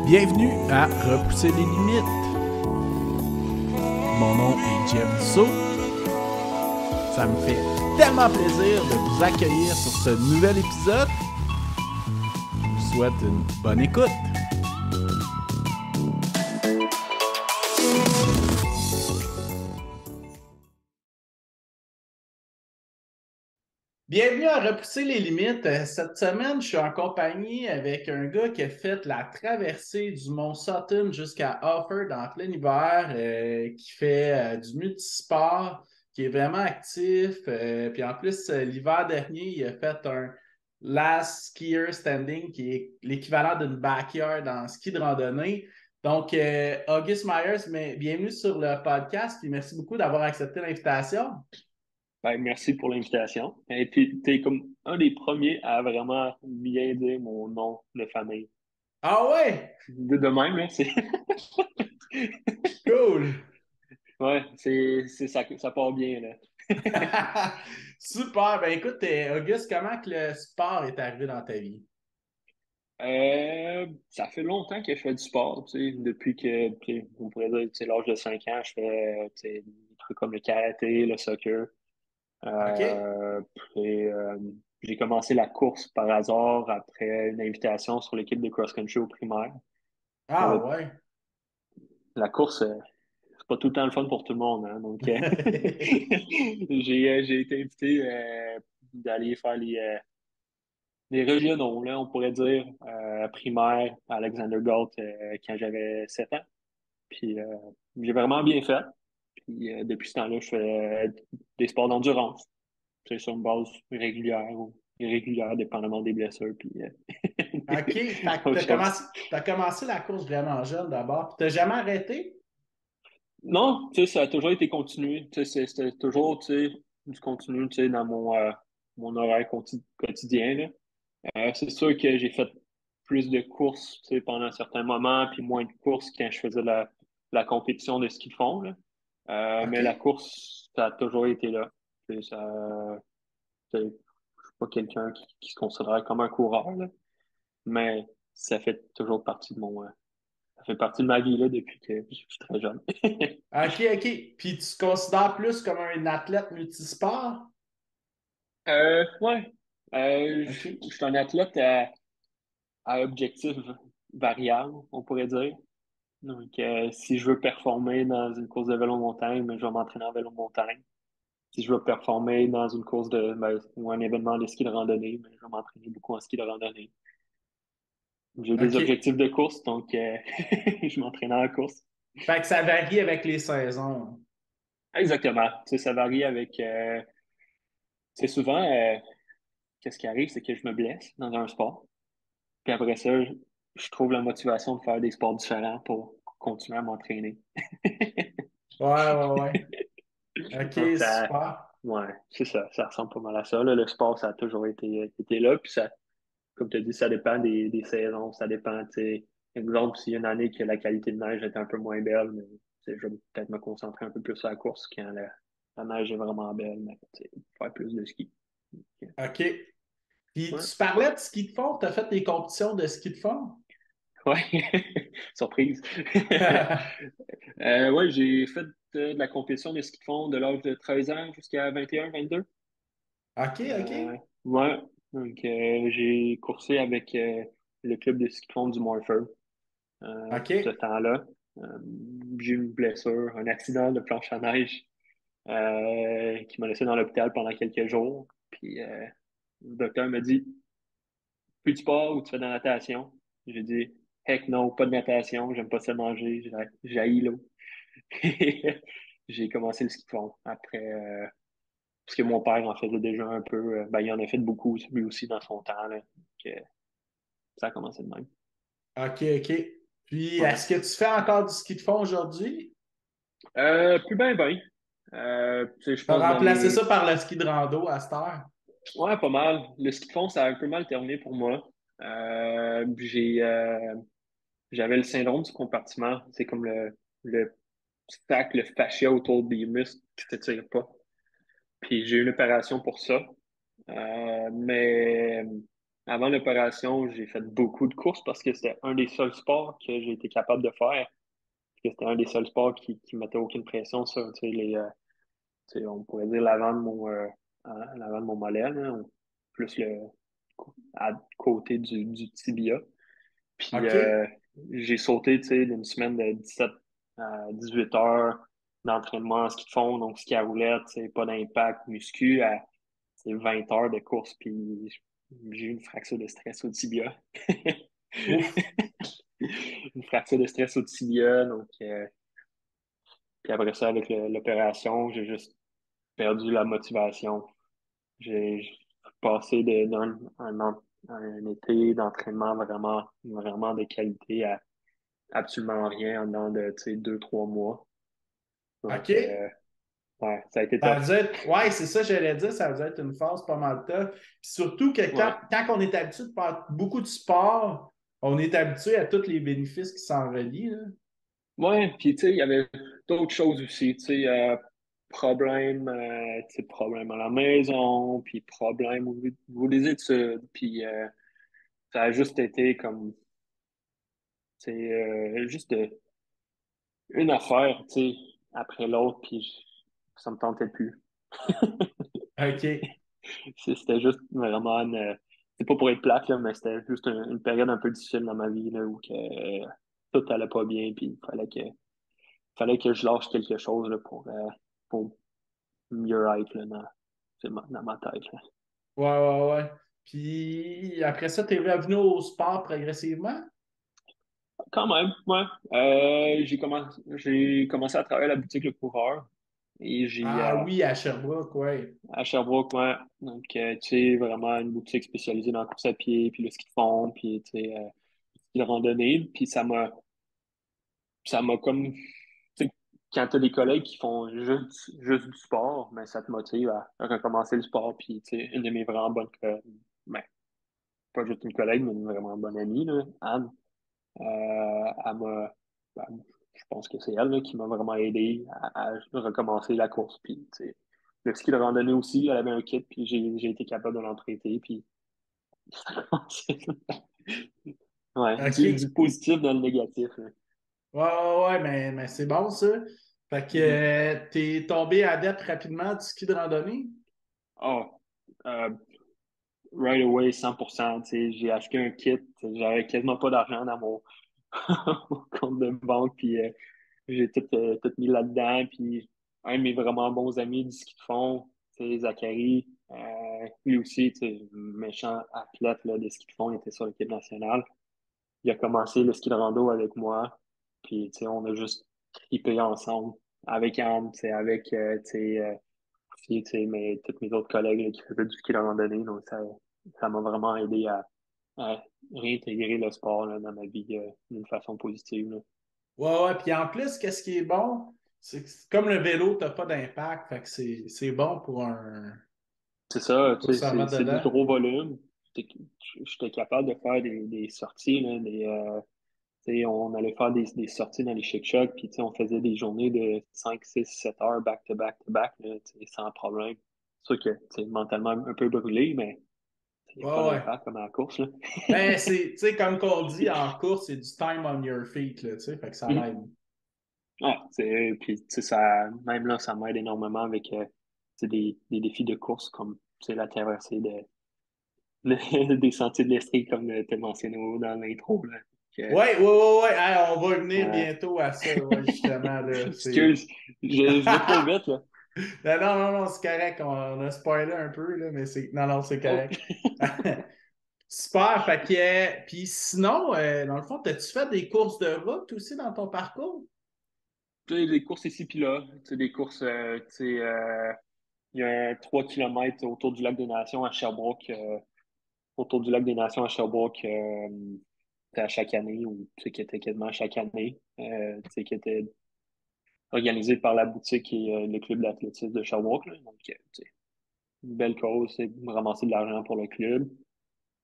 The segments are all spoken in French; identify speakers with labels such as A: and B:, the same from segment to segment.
A: Bienvenue à Repousser les limites. Mon nom est Jeff Dussault. Ça me fait tellement plaisir de vous accueillir sur ce nouvel épisode. Je vous souhaite une bonne écoute. Bienvenue à Repousser les limites. Cette semaine, je suis en compagnie avec un gars qui a fait la traversée du mont Sutton jusqu'à Offord en plein hiver, qui fait du multisport, qui est vraiment actif. Puis en plus, l'hiver dernier, il a fait un last skier standing qui est l'équivalent d'une backyard en ski de randonnée. Donc, August Myers, bienvenue sur le podcast, puis merci beaucoup d'avoir accepté l'invitation.
B: Ben, merci pour l'invitation. Et puis, t'es comme un des premiers à vraiment bien dire mon nom de famille.
A: Ah ouais?
B: De même, là, c'est.
A: Cool!
B: Ouais, c'est ça part bien, là.
A: Super. Ben écoute, Auguste, comment que le sport est arrivé dans ta vie?
B: Ça fait longtemps que je fais du sport, tu sais, depuis que, on pourrait dire, tu sais, l'âge de 5 ans, je fais, tu sais, des trucs comme le karaté, le soccer.
A: OK?
B: Euh, puis, j'ai commencé la course par hasard après une invitation sur l'équipe de cross-country au primaire.
A: Ah
B: Euh,
A: ouais.
B: la course, c'est pas tout le temps le fun pour tout le monde, hein, donc, j'ai été invité d'aller faire les régionaux, là, on pourrait dire, primaire à Alexander Galt quand j'avais 7 ans. Puis j'ai vraiment bien fait. Puis depuis ce temps-là, je fais des sports d'endurance. C'est sur une base régulière ou irrégulière, dépendamment des blessures. Puis,
A: OK. Fait que
B: autre chose.
A: t'as commencé la course vraiment jeune d'abord, puis t'as jamais arrêté?
B: Non, tu sais, ça a toujours été continué. Tu sais, c'était toujours, tu sais, du continu, tu sais, dans mon horaire quotidien, là. C'est sûr que j'ai fait plus de courses, tu sais, pendant certains moments, puis moins de courses quand je faisais la compétition de ski de fond, là. Mais la
A: OK.
B: course, ça a toujours été là. Tu sais, tu sais, je suis pas quelqu'un qui se considère comme un coureur, là, mais ça fait toujours partie ça fait partie de ma vie, là, depuis que je suis très jeune.
A: OK, OK. Puis tu te considères plus comme un athlète multisport?
B: Ouais.
A: OK.
B: Je suis un athlète à objectifs variables, on pourrait dire. Donc, si je veux performer dans une course de vélo montagne, ben, je vais m'entraîner en vélo montagne. Si je veux performer dans une course ou un événement de ski de randonnée, ben, je vais m'entraîner beaucoup en ski de randonnée. J'ai des
A: OK.
B: objectifs de course, donc je m'entraîne en course.
A: Fait que ça varie avec les saisons.
B: Exactement. Tu sais, ça varie avec. C'est souvent, qu'est-ce qui arrive, c'est que je me blesse dans un sport. Puis après ça, je trouve la motivation de faire des sports différents pour continuer à m'entraîner.
A: Ouais, ouais, ouais.
B: Donc,
A: OK, super.
B: ouais, c'est ça. Ça ressemble pas mal à ça, là. Le sport, ça a toujours été là. Puis ça, comme tu as dit, ça dépend des saisons. Ça dépend, tu sais. Exemple, s'il y a une année que la qualité de neige est un peu moins belle, mais, tu sais, je vais peut-être me concentrer un peu plus sur la course quand la neige est vraiment belle, mais, tu sais, faire plus de ski. Ok.
A: OK. Puis
B: Ouais.
A: tu parlais de ski de fond, tu as fait des compétitions de ski de fond?
B: Ouais. Surprise. Ouais, j'ai fait de la compétition de ski de fond de l'âge de 13 ans jusqu'à 21, 22.
A: OK,
B: Euh,
A: OK.
B: ouais. Donc, j'ai coursé avec le club de ski de fond du Morford tout ce
A: OK.
B: temps-là. Euh, j'ai eu une blessure, un accident de planche à neige qui m'a laissé dans l'hôpital pendant quelques jours. Puis, le docteur m'a dit, plus tu pars ou tu fais de la natation? J'ai dit, heck non, pas de natation, j'aime pas ça manger, j'haïs l'eau. J'ai commencé le ski de fond après, parce que mon père en faisait déjà un peu, ben, il en a fait beaucoup lui aussi dans son temps, là. Donc, ça a commencé de même.
A: OK, OK. Puis,
B: Ouais.
A: est-ce que tu fais encore du ski de fond aujourd'hui?
B: Plus ben, ben. Tu sais, je
A: Tu as
B: pense dans
A: remplacé ça
B: les.
A: par le ski de rando à cette heure?
B: Ouais, pas mal. Le ski de fond, ça a un peu mal terminé pour moi. J'avais le syndrome du compartiment. C'est comme le sac, le fascia autour des muscles qui ne s'étire pas. Puis j'ai eu une opération pour ça. Mais avant l'opération, j'ai fait beaucoup de courses parce que c'était un des seuls sports que j'ai été capable de faire. Parce que c'était un des seuls sports qui mettait aucune pression sur, tu sais, tu sais, on pourrait dire l'avant de mon mollet, là, plus à côté du tibia. Puis
A: OK?
B: j'ai sauté, tu sais, d'une semaine de 17 à 18 heures d'entraînement en ski de fond, donc ski à roulette, tu sais, pas d'impact muscu, à tu sais, 20 heures de course, puis j'ai eu une fracture de stress au tibia.
A: Ouf.
B: Une fracture de stress au tibia, donc puis après ça, avec l'opération, j'ai juste perdu la motivation. J'ai passé un été d'entraînement vraiment de qualité à absolument rien en dedans de, tu sais, 2, 3 mois. Donc,
A: OK?
B: ouais, ça a été
A: Ça
B: tough.
A: veut dire, ouais, c'est ça, j'allais dire, ça veut dire être une phase pas mal tough. Puis surtout que
B: Ouais.
A: quand on est habitué de faire beaucoup de sport, on est habitué à tous les bénéfices qui s'en relient, là.
B: Ouais, puis tu sais, il y avait d'autres choses aussi, tu sais, tu sais, problèmes à la maison, puis problèmes au niveau des études, puis ça a juste été comme, tu sais, juste une affaire, tu sais, après l'autre, puis ça me tentait plus.
A: OK.
B: C'était juste vraiment c'est pas pour être plate, là, mais c'était juste une période un peu difficile dans ma vie, là, où que, tout allait pas bien, puis il fallait que je lâche quelque chose, là, pour mieux être, là, dans ma tête, là.
A: Ouais, ouais, ouais. Puis après ça, tu es revenu au sport progressivement?
B: Quand même, ouais. J'ai commencé à travailler à la boutique Le Coureur, et
A: Ah oui, à Sherbrooke, ouais.
B: à Sherbrooke, ouais. Donc, tu sais, vraiment une boutique spécialisée dans la course à pied, puis le ski de fond, puis, tu sais, de randonnée. Puis ça m'a comme, tu sais, quand t'as des collègues qui font juste du sport, ben, ça te motive à recommencer le sport. Puis, tu sais, une de mes vraiment bonnes, ben, pas juste une collègue, mais une vraiment bonne amie, là, Anne, elle m'a, ben, je pense que c'est elle, là, qui m'a vraiment aidé à recommencer la course. Puis, tu sais, le ski de randonnée aussi, elle avait un kit, puis j'ai été capable de l'emprunter, puis ça a commencé. Ouais, du
A: OK.
B: positif dans le négatif, là.
A: Ouais, ouais, ouais, mais c'est bon, ça. Fait que
B: Mhm.
A: t'es tombé adepte rapidement du ski de randonnée?
B: Oh, euh, right away, 100%. Tu sais, j'ai acheté un kit. J'avais quasiment pas d'argent dans mon, mon compte de banque. Puis j'ai tout mis là-dedans. Puis un de mes vraiment bons amis du ski de fond, c'est Zachary. Lui aussi, tu sais, méchant athlète là, de ski de fond, il était sur l'équipe nationale. Il a commencé le ski de rando avec moi. Puis tu sais, on a juste trippé ensemble avec Anne, tu sais, avec tu sais, puis, tu sais, tous mes autres collègues là, qui faisaient du ski de randonnée. Donc, ça m'a vraiment aidé à réintégrer le sport là, dans ma vie d'une façon positive, là.
A: Ouais, ouais. Puis en plus, qu'est-ce qui est bon? C'est que comme le vélo, t'as pas d'impact. Fait que c'est bon
B: C'est ça,
A: pour
B: tu
A: se
B: sais, c'est
A: remettre
B: du
A: dedans.
B: gros volume. J'étais capable de faire des sorties, là, tu sais, on allait faire des sorties dans les chic-chocs, puis tu sais, on faisait des journées de 5 6 7 heures back-to-back-to-back, là, tu sais, sans problème. C'est sûr que, tu sais, mentalement un peu brûlé, mais il n'y a pas
A: Ouais, ouais.
B: d'impact comme à la course, là.
A: Ben, tu sais, comme qu'on dit en course, c'est du time on your feet, là, tu sais, fait que ça l'aide.
B: Ouais, puis tu sais, ça, même là, ça m'aide énormément avec tu sais, des défis de course comme tu sais, la traversée des sentiers de l'Estrie, comme tu as mentionné dans l'intro. Là. Que,
A: Ouais, ouais, ouais, ouais. Hey, on va venir
B: euh,
A: bientôt à ça, ouais, justement, là. C'est.
B: excuse, je vais trop vite, là.
A: Non, non, non, non, c'est correct. On a spoilé un peu, là, mais c'est. Non, non, c'est
B: Oh.
A: correct. Super, fait que. Puis sinon, dans le fond, t'as-tu fait des courses de route aussi dans ton parcours?
B: Tu sais, des courses ici puis là, tu sais, des courses, tu sais, il y a 3 kilomètres autour du lac des Nations à Sherbrooke, autour du lac des Nations à Sherbrooke, à chaque année, ou tu sais, qui était quasiment à chaque année, tu sais, qui était organisé par la boutique et le club d'athlétisme de Sherbrooke, là. Donc, tu sais, une belle cause, c'est ramasser de l'argent pour le club.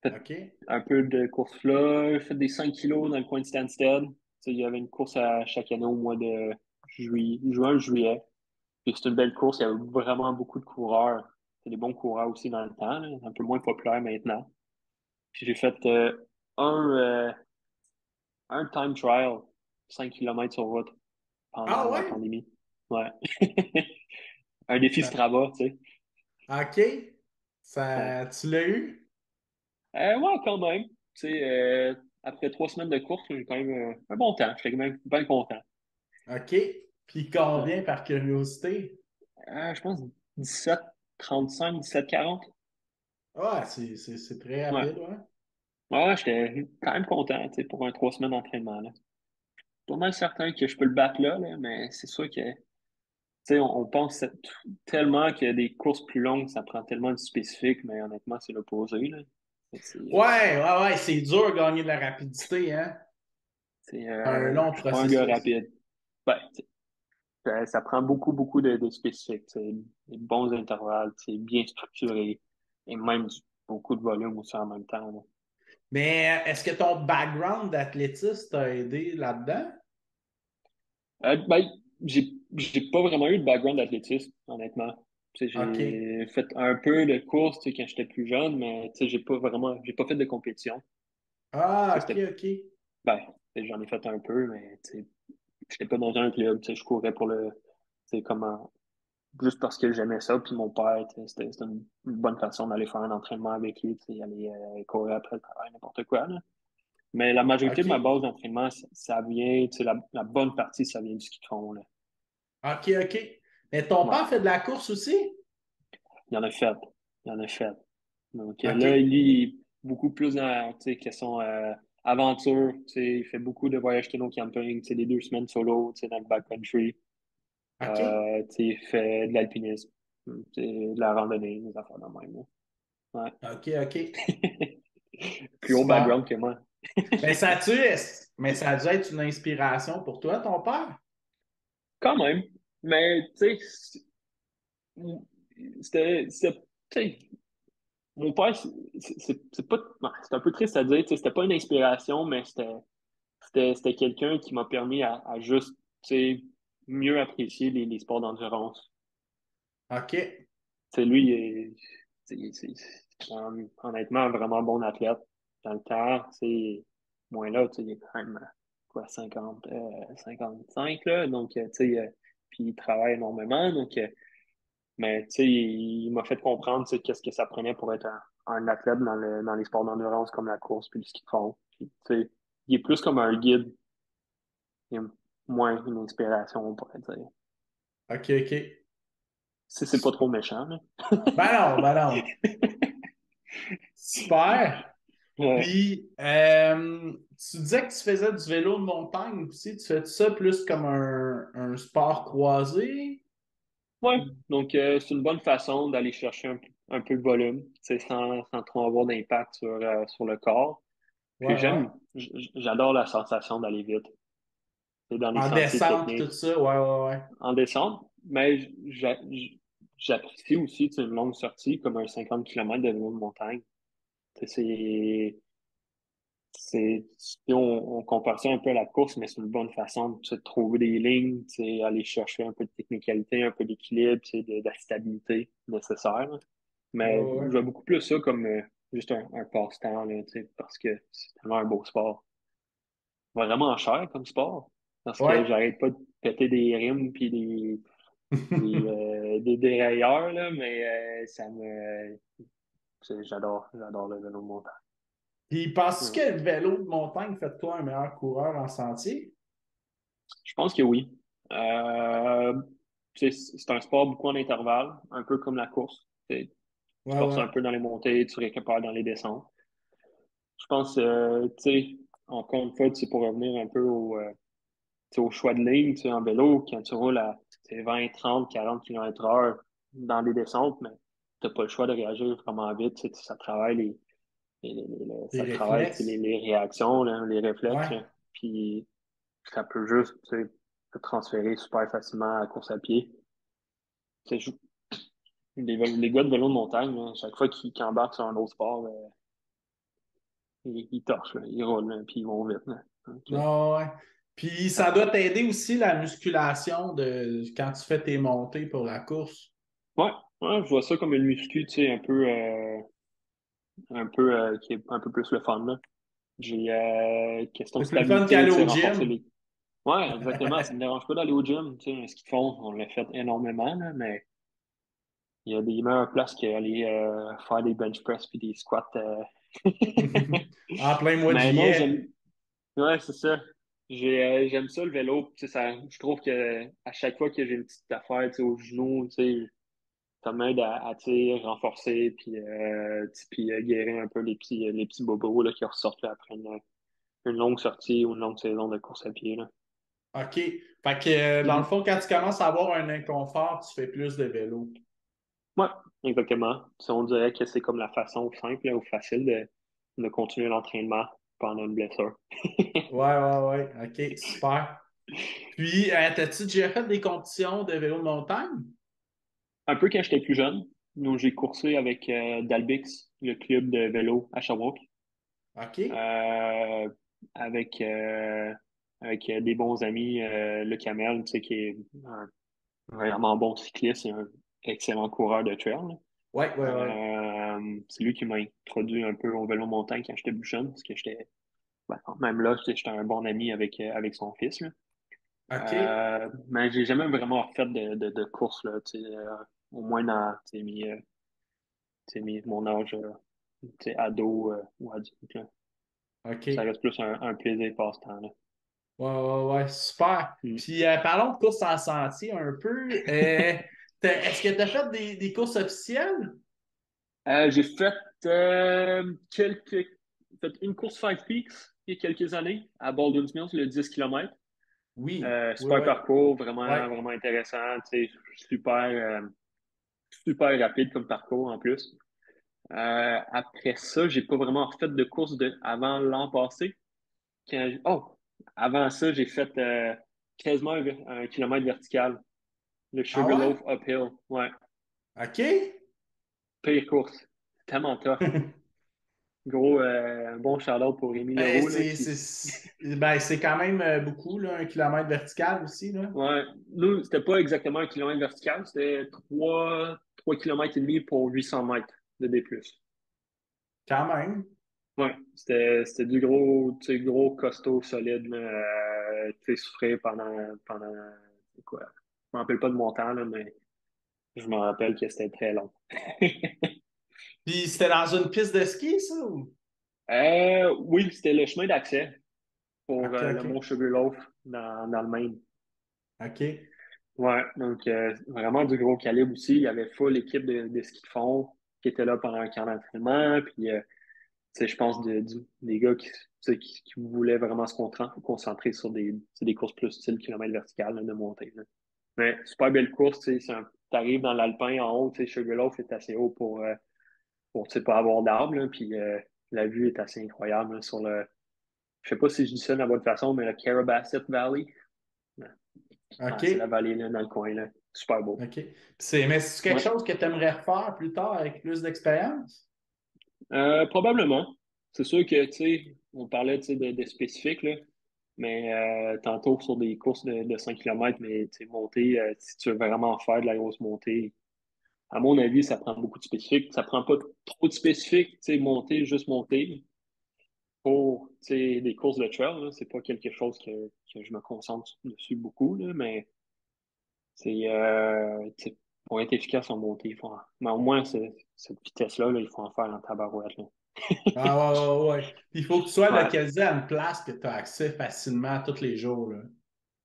B: Fait
A: OK.
B: un peu de course là, fait des 5 kilos dans le coin de Stansted. Tu sais, il y avait une course à chaque année au mois de juin, juillet. Puis c'est une belle course, il y avait vraiment beaucoup de coureurs. C'est des bons coureurs aussi dans le temps, là, un peu moins populaires maintenant. Puis j'ai fait un, euh, un time trial, 5 kilomètres sur route pendant
A: Ah
B: la
A: ouais?
B: pandémie. Ouais. Un défi
A: Ça-
B: Strava, tu sais.
A: OK.
B: Ouais.
A: Tu l'as eu?
B: Ouais, quand même. Tu sais, après 3 semaines de course, j'ai quand même un bon temps. J'étais quand même bien content.
A: OK. Puis
B: Ouais.
A: combien par curiosité?
B: Je pense 17, 35, 17, 40.
A: Ah, c'est très
B: Ouais.
A: rapide, ouais.
B: Ouais, j'étais quand même content, tu sais, pour un 3 semaines d'entraînement, là. Pas mal certain que je peux le battre là, mais c'est sûr que, tu sais, on pense tellement que des courses plus longues, ça prend tellement de spécifique, mais honnêtement, c'est l'opposé, là.
A: Ouais, ouais, ouais, c'est dur de gagner de la rapidité, hein? C'est un long
B: Je suis pas un gars
A: processus.
B: rapide. Ben, tu sais, ça prend beaucoup, beaucoup de spécifiques, tu sais, des bons intervalles, tu sais, bien structuré, et même beaucoup de volume aussi en même temps, là.
A: Mais est-ce que ton background d'athlétisme t'a aidé là-dedans?
B: Ben, j'ai pas vraiment eu de background d'athlétisme, honnêtement. Tu sais,
A: OK.
B: j'ai fait un peu de course, tu sais, quand j'étais plus jeune, mais tu sais, j'ai pas fait de compétition.
A: Ah,
B: Tu sais,
A: OK, OK.
B: ben, tu sais, j'en ai fait un peu, mais tu sais, j'étais pas dans un club, tu sais, je courais pour tu sais, juste parce que j'aimais ça, puis mon père, tu sais, c'était une bonne façon d'aller faire un entraînement avec lui, tu sais, aller courir après le travail, n'importe quoi, là. Mais la majorité de ma
A: OK.
B: base d'entraînement, ça vient, tu sais, la bonne partie, ça vient du ski de fond, là.
A: OK, OK. Mais ton
B: Ouais.
A: père fait de la course aussi?
B: Il y en a fait. Il y en a fait. Donc là,
A: OK.
B: lui, il est beaucoup plus dans, tu sais, question aventure. Tu sais, il fait beaucoup de voyages canot camping, tu sais, des 2 semaines solo, tu sais, dans le backcountry.
A: OK.
B: Tu sais, il fait de l'alpinisme, tu sais, de la randonnée, des affaires de même, là.
A: OK, OK.
B: Ouais. Plus haut
A: Super.
B: background que moi.
A: Mais ça a dû être une inspiration pour toi, ton père?
B: Quand même. Mais, tu sais, tu sais, mon père, c'est pas, bon, c'est un peu triste à dire, tu sais, c'était pas une inspiration, mais c'était quelqu'un qui m'a permis à juste, tu sais, mieux apprécier les sports d'endurance.
A: OK.
B: Tu sais, lui, honnêtement, un vraiment bon athlète. Dans le temps, tu sais, moins là, tu sais, il est quand même, quoi, 55, là. Donc, tu sais, puis il travaille énormément. Donc, mais, tu sais, il m'a fait comprendre, tu sais, qu'est-ce que ça prenait pour être un athlète dans les sports d'endurance comme la course puis le ski de fond. Puis, tu sais, il est plus comme un guide, et moins une inspiration, on pourrait dire.
A: OK, OK.
B: Si c'est pas trop méchant, là.
A: Ben non, ben non. Super.
B: Ouais.
A: Puis, tu disais que tu faisais du vélo de montagne aussi. Tu fais ça plus comme un sport croisé?
B: Ouais. Donc, c'est une bonne façon d'aller chercher un peu de volume, tu sais, sans trop avoir d'impact sur le corps. Puis
A: Ouais, ouais.
B: j'adore la sensation d'aller vite. C'est dans les
A: En
B: sentiers
A: descente, tout
B: techniques,
A: ça. Ouais, ouais, ouais.
B: en descente, mais j'apprécie aussi, tu sais, une longue sortie comme un 50 km de vélo de montagne. Tu sais, si on compare ça un peu à la course, mais c'est une bonne façon de se trouver des lignes, tu sais, aller chercher un peu de technicalité, un peu d'équilibre, tu sais, de la stabilité nécessaire, là.
A: Ouais,
B: Mais
A: ouais.
B: je vois beaucoup plus ça comme juste un passe-temps, là, tu sais, parce que c'est tellement un beau sport. Vraiment cher comme sport, parce que
A: Ouais.
B: j'arrête pas de péter des rimes puis des dérailleurs, là, mais j'adore le vélo de montagne.
A: Puis, penses-tu
B: Ouais.
A: que le vélo de montagne fait de toi un meilleur coureur en sentier?
B: Je pense que oui. Euh, c'est un sport beaucoup en intervalle, un peu comme la course. Tu
A: Ouais,
B: forces
A: ouais.
B: un peu dans les montées, tu récupères dans les descentes. Je pense, tu sais, encore une fois, tu sais, pour revenir un peu tu sais, au choix de ligne, tu sais, en vélo, quand tu roules à tu sais, 20, 30, 40 km/h dans les descentes, mais tu n'as pas le choix de réagir vraiment vite. Tu sais, ça travaille
A: Des
B: ça travaille tu sais,
A: réflexes.
B: les réactions, là, les réflexes,
A: Ouais.
B: là. Puis ça peut juste tu sais, se transférer super facilement à la course à pied. Tu sais, les gars de vélo de montagne, là, chaque fois qu'ils embarquent sur un autre sport, ils torchent, là, ils roulent, là, puis ils vont vite, là. Donc,
A: Non, ouais. Puis,
B: ouais.
A: ça doit t'aider aussi la musculation de quand tu fais tes montées pour la course.
B: Ouais, ouais, je vois ça comme une muscu, tu sais, un peu. qui est un peu plus le fun, là. J'ai question de
A: C'est plus fun
B: stabilité,
A: qu'aller
B: tu sais,
A: au
B: renforcer
A: gym.
B: les. Ouais, exactement. Ça me dérange pas d'aller au gym. Tu sais, ce qu'ils font, on l'a fait énormément, là, mais il y a des meilleures places qu'aller faire des bench press puis des squats.
A: En plein mois de
B: Mais non,
A: juillet.
B: Ouais, c'est ça. J'aime ça le vélo. Tu sais, je trouve que à chaque fois que j'ai une petite affaire, tu sais, au genou, tu sais, ça m'aide tu sais, renforcer puis guérir un peu les petits bobos là, qui ressortent là, après une longue sortie ou une longue saison de course à pied, là.
A: OK. Fait que, dans le
B: Mhm.
A: fond, quand tu commences à avoir un inconfort, tu fais plus de vélo.
B: Ouais, exactement. Si on dirait que c'est comme la façon simple là, ou facile de continuer l'entraînement pendant une blessure.
A: Ouais, ouais, ouais. OK, super. Puis, t'as-tu déjà fait des compétitions de vélo de montagne?
B: Un peu quand j'étais plus jeune, nous j'ai coursé avec Dalbix, le club de vélo à Sherbrooke,
A: OK.
B: euh, avec, des bons amis, le Camel, tu sais, qui est un vraiment bon cycliste et un excellent coureur de trail, là.
A: Ouais, ouais, ouais.
B: C'est lui qui m'a introduit un peu au vélo montagne quand j'étais plus jeune, parce que même là, j'étais un bon ami avec son fils, là.
A: OK.
B: Mais j'ai jamais vraiment fait de course, là, tu sais, au moins dans, mon âge, tu sais, ado ou adulte, là. Ça
A: OK.
B: reste plus un plaisir passe-temps, là.
A: Ouais, ouais, ouais. Super.
B: Mm.
A: Puis, parlons de course en sentier un peu. Est-ce que tu as fait des courses officielles?
B: J'ai fait une course Five Peaks il y a quelques années à Baldwin Mills, le 10 km.
A: Oui. Oui,
B: Super
A: oui.
B: parcours,
A: Ouais.
B: vraiment, vraiment intéressant. Tu sais, super, super rapide comme parcours en plus. Après ça, j'ai pas vraiment refait de course avant l'an passé. Oh, avant ça, j'ai fait quasiment un kilomètre vertical. Le
A: Ah ouais?
B: Sugarloaf Uphill. Ouais,
A: OK.
B: pire course. Tellement tough. Gros, un bon shout-out pour Rémi Leroux, là,
A: Ben, c'est quand même beaucoup, là, 1 kilomètre vertical aussi, là.
B: Ouais, nous, c'était pas exactement un kilomètre vertical, c'était 3 kilomètres et demi pour 800 mètres de D+.
A: Quand même.
B: Ouais, c'était du gros, tu sais, gros costaud, solide, là, tu sais, souffrir pendant, c'est quoi, je me rappelle pas de mon temps, là, mais je me rappelle que c'était très long.
A: Puis c'était dans une piste de ski, ça?
B: Oui, c'était le chemin d'accès pour
A: OK,
B: le
A: OK.
B: mont Sugarloaf dans le Maine.
A: OK.
B: Ouais, donc vraiment du gros calibre aussi. Il y avait full équipe de ski de fond qui était là pendant un camp d'entraînement. Puis, tu sais, je pense des gars qui, tu sais, qui voulaient vraiment se concentrer sur des courses plus style kilomètre vertical là, de montée, là. Mais super belle course, tu sais, t'arrives dans l'Alpin en haut, tu sais, Sugarloaf est assez haut pour tu sais, pas avoir d'arbres, là. Puis la vue est assez incroyable là, sur je sais pas si je dis ça de la bonne façon, mais le Carabasset Valley. Ouais, c'est la
A: OK.
B: vallée là, dans le coin, là. Super beau.
A: OK. Mais c'est quelque
B: Ouais.
A: chose que tu aimerais refaire plus tard avec plus d'expérience?
B: Probablement. C'est sûr que, tu sais, on parlait, tu sais, de spécifiques, là, mais tantôt sur des courses de 5 km, mais, tu sais, monter, si tu veux vraiment faire de la grosse montée, à mon avis, ça prend beaucoup de spécifiques. Ça prend pas trop de spécifiques, tu sais, juste monter pour, tu sais, des courses de trail, là. C'est pas quelque chose que je me concentre dessus beaucoup, là, mais c'est, tu sais, pour être efficace en montée, mais au moins, cette vitesse-là, là, il faut en faire en tabarouette, là.
A: Ah ouais, ouais, ouais. Puis il faut que tu sois
B: Ouais.
A: localisé à une place que tu as accès facilement tous les jours, là.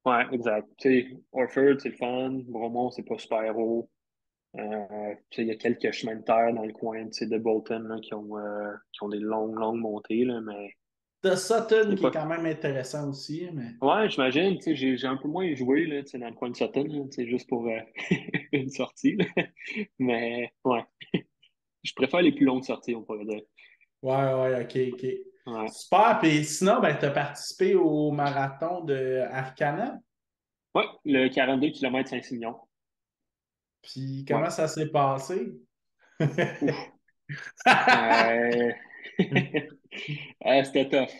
B: Ouais, exact. Tu sais, Orford, c'est le fun. Bromont, c'est pas super haut. Tu sais, il y a quelques chemins de terre dans le coin, tu sais, de Bolton, là, qui ont des longues, longues montées, là, mais
A: T'as Sutton
B: c'est
A: qui est
B: pas.
A: quand même intéressant aussi, mais.
B: Ouais, j'imagine, tu sais, j'ai un peu moins joué, là, tu sais, dans le coin de Sutton, là, tu sais, juste pour une sortie, là. Mais, ouais, je préfère les plus longues sorties, on pourrait dire.
A: Ouais, ouais, OK, OK.
B: Ouais.
A: Super. Puis sinon, ben, tu as participé au marathon de Arcana.
B: Ouais, le 42 km Saint-Simon.
A: Puis
B: Ouais.
A: comment ça s'est passé?
B: Ouf. Euh... c'était tough.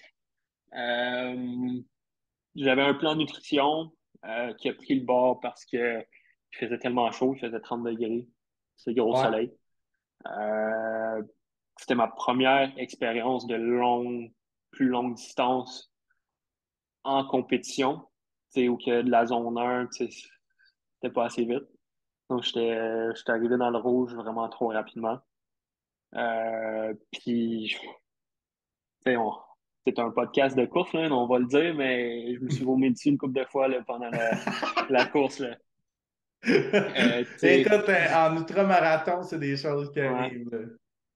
B: Euh, J'avais un plan de nutrition qui a pris le bord parce que il faisait tellement chaud, il faisait 30 degrés, c'est gros
A: Ouais.
B: soleil. Euh, c'était ma première expérience de plus longue distance en compétition, tu sais, où que de la zone 1, tu sais, c'était pas assez vite. Donc, j'étais arrivé dans le rouge vraiment trop rapidement. Puis, tu sais, c'est un podcast de course, là, on va le dire, mais je me suis vomi dessus une couple de fois là, pendant la course. Là. Tu sais,
A: Écoute, en ultramarathon, c'est des choses qui
B: ouais,
A: arrivent, là.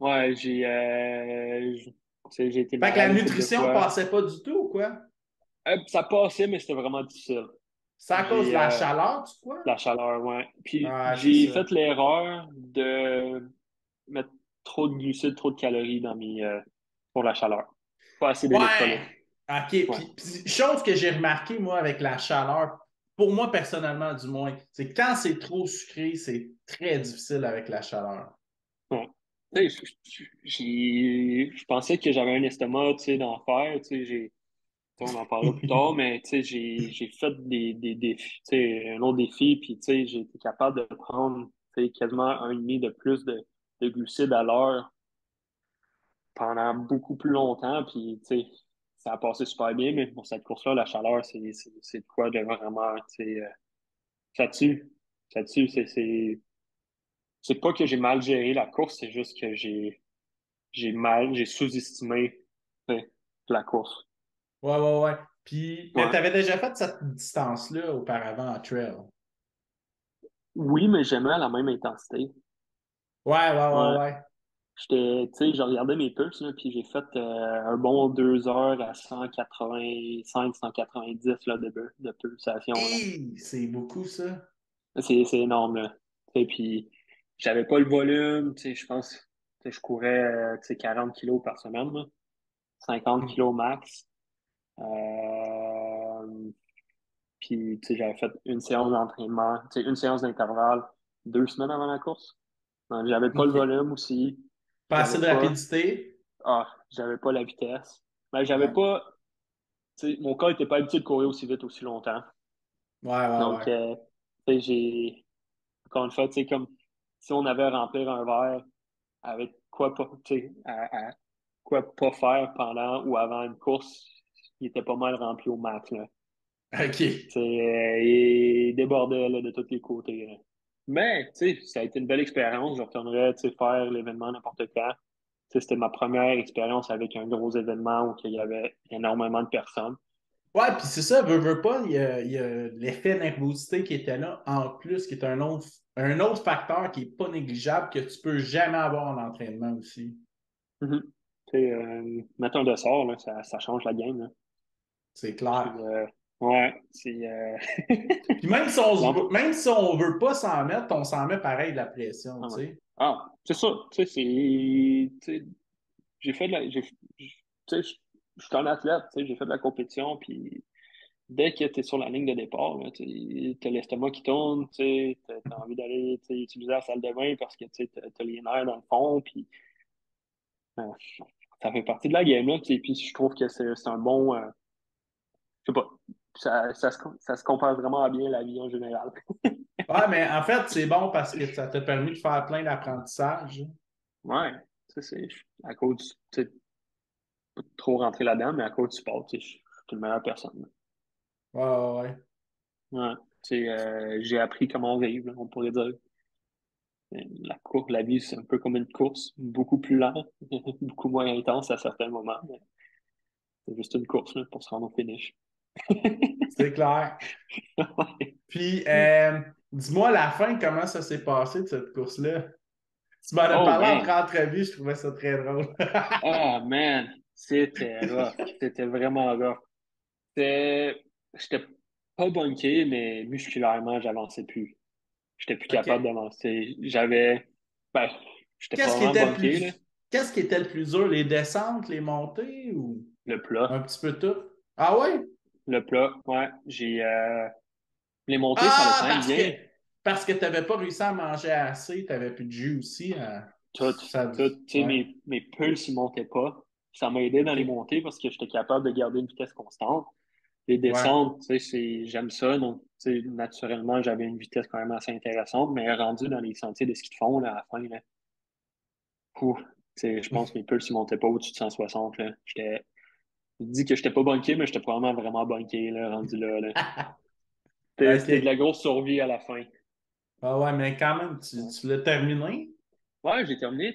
B: ouais, tu sais, j'ai été
A: Fait que la
B: malade une couple de
A: nutrition
B: fois.
A: passait pas du tout, ou quoi?
B: Ça passait, mais c'était vraiment difficile.
A: C'est à cause de
B: J'ai
A: la chaleur, tu crois?
B: la chaleur, ouais. Puis
A: Ouais, c'est
B: j'ai
A: ça.
B: fait l'erreur de mettre trop de glucides, trop de calories pour la chaleur. Pas assez d'électrolytes.
A: Ouais! OK.
B: Ouais.
A: Puis, chose que j'ai remarqué, moi, avec la chaleur, pour moi personnellement, du moins, c'est quand c'est trop sucré, c'est très difficile avec la chaleur.
B: Ouais. Tu sais, je pensais que j'avais un estomac, tu sais, d'enfer. On en parlera plus tard, mais tu sais, j'ai fait des défis, tu sais, un autre défi, puis tu sais, j'ai été capable de prendre, tu sais, quasiment un demi de plus de glucides à l'heure pendant beaucoup plus longtemps, puis tu sais, ça a passé super bien, mais pour cette course-là, la chaleur, c'est de quoi de vraiment, tu sais, ça tue, ça tue, c'est pas que j'ai mal géré la course, c'est juste que j'ai sous-estimé, tu sais, la course.
A: Ouais, ouais, ouais. Puis, mais
B: Ouais.
A: tu avais déjà fait cette distance-là auparavant en trail.
B: Oui, mais jamais à la même intensité.
A: Ouais, ouais, ouais,
B: Ouais.
A: ouais.
B: Tu sais, j'ai regardé mes pulses, là, puis j'ai fait un bon 2 heures à 185, 190 là, de pulsation, là.
A: Hey, c'est beaucoup, ça.
B: C'est énorme, là. Tu sais, puis j'avais pas le volume, tu sais, je pense, tu sais, je courais, tu sais, 40 kilos par semaine, là, 50
A: Hmm.
B: kilos max. Euh, Puis, tu sais, j'avais fait une séance d'entraînement, tu sais, une séance d'intervalle 2 semaines avant la course. Donc, j'avais pas le
A: OK.
B: volume aussi.
A: Pas assez
B: J'avais
A: de
B: pas,
A: rapidité.
B: j'avais pas la vitesse. Mais j'avais
A: Ouais,
B: pas, tu sais, mon corps était pas habitué de courir aussi vite aussi longtemps.
A: ouais, ouais,
B: Donc,
A: ouais.
B: tu sais, encore une fois, tu sais, comme si on avait à remplir un verre avec quoi pas, tu sais, quoi pas faire pendant ou avant une course, il était pas mal rempli au max, là.
A: OK.
B: Il débordait là, de tous les côtés. Là. Mais, tu sais, ça a été une belle expérience. Je retournerais, tu sais, faire l'événement n'importe quand. Tu sais, c'était ma première expérience avec un gros événement où il y avait énormément de personnes.
A: Ouais, puis c'est ça, veux pas, il y a l'effet nervosité qui était là, en plus, qui est un autre facteur qui est pas négligeable, que tu peux jamais avoir en entraînement aussi.
B: Mhm. Tu sais, mettre un dessert, là, ça change la game. Là.
A: C'est
B: Puis,
A: clair.
B: ouais, c'est...
A: Puis même si on,
B: l'emp-
A: même si on veut pas s'en mettre, on s'en met pareil de la pression,
B: ah,
A: tu
B: ouais.
A: sais.
B: C'est ça. Tu sais, tu sais, j'ai fait de la... tu sais, je suis un athlète, tu sais, j'ai fait de la compétition, puis dès que tu es sur la ligne de départ, tu as l'estomac qui tourne, tu as envie d'aller utiliser la salle de bain parce que tu as les nerfs dans le fond, puis euh, ça fait partie de la game, là, puis je trouve que c'est un bon, je sais pas, ça se compare vraiment à bien la vie en général.
A: Ouais, mais en fait, c'est bon parce que ça t'a permis de faire plein d'apprentissages.
B: Ouais, c'est à cause tu sais, pas trop rentrer là-dedans, mais à cause du sport, je suis une meilleure personne.
A: Ouais, ouais, ouais.
B: Ouais, j'ai appris comment vivre, là, on pourrait dire. La vie, c'est un peu comme une course, beaucoup plus lente, beaucoup moins intense à certains moments, mais c'est juste une course là, pour se rendre au finish.
A: C'est clair. Puis, dis-moi, la fin, comment ça s'est passé de cette course-là? Tu m'en as
B: Oh
A: parlé entre
B: man!
A: entrevues, je trouvais ça très drôle.
B: Oh man! C'était rough. C'était vraiment rough. J'étais pas bunké, mais musculairement, j'avançais plus. J'étais plus capable
A: OK.
B: d'avancer. Ben, j'étais pas
A: Qu'est-ce qui
B: vraiment
A: était le
B: bunké, là.
A: plus, qu'est-ce qui était le plus dur, les descentes, les montées ou
B: Le
A: un
B: plat.
A: petit peu tout? Ah ouais?
B: Le plat, ouais. Les montées, ça allait
A: Ah,
B: quand même
A: parce que
B: bien.
A: parce que tu n'avais pas réussi à manger assez, tu n'avais plus de jus aussi.
B: Tout,
A: Ça,
B: tout. Tu sais,
A: ouais.
B: mes pulses, ils montaient pas. Ça m'a aidé dans les
A: OK.
B: montées parce que j'étais capable de garder une vitesse constante. Les
A: Ouais.
B: descentes, tu sais, j'aime ça. Donc, tu sais, naturellement, j'avais une vitesse quand même assez intéressante, mais rendu dans les sentiers de ski de fond, là, à la fin, là, ouf. Je pense que mes pulses ne montaient pas au-dessus de 160. Là. Je dis que je n'étais pas bunké, mais j'étais probablement vraiment bunké, là, rendu là. Là. C'était de
A: OK.
B: la grosse survie à la fin.
A: Ah ouais, mais quand même,
B: Ouais,
A: tu l'as terminé?
B: ouais, j'ai terminé,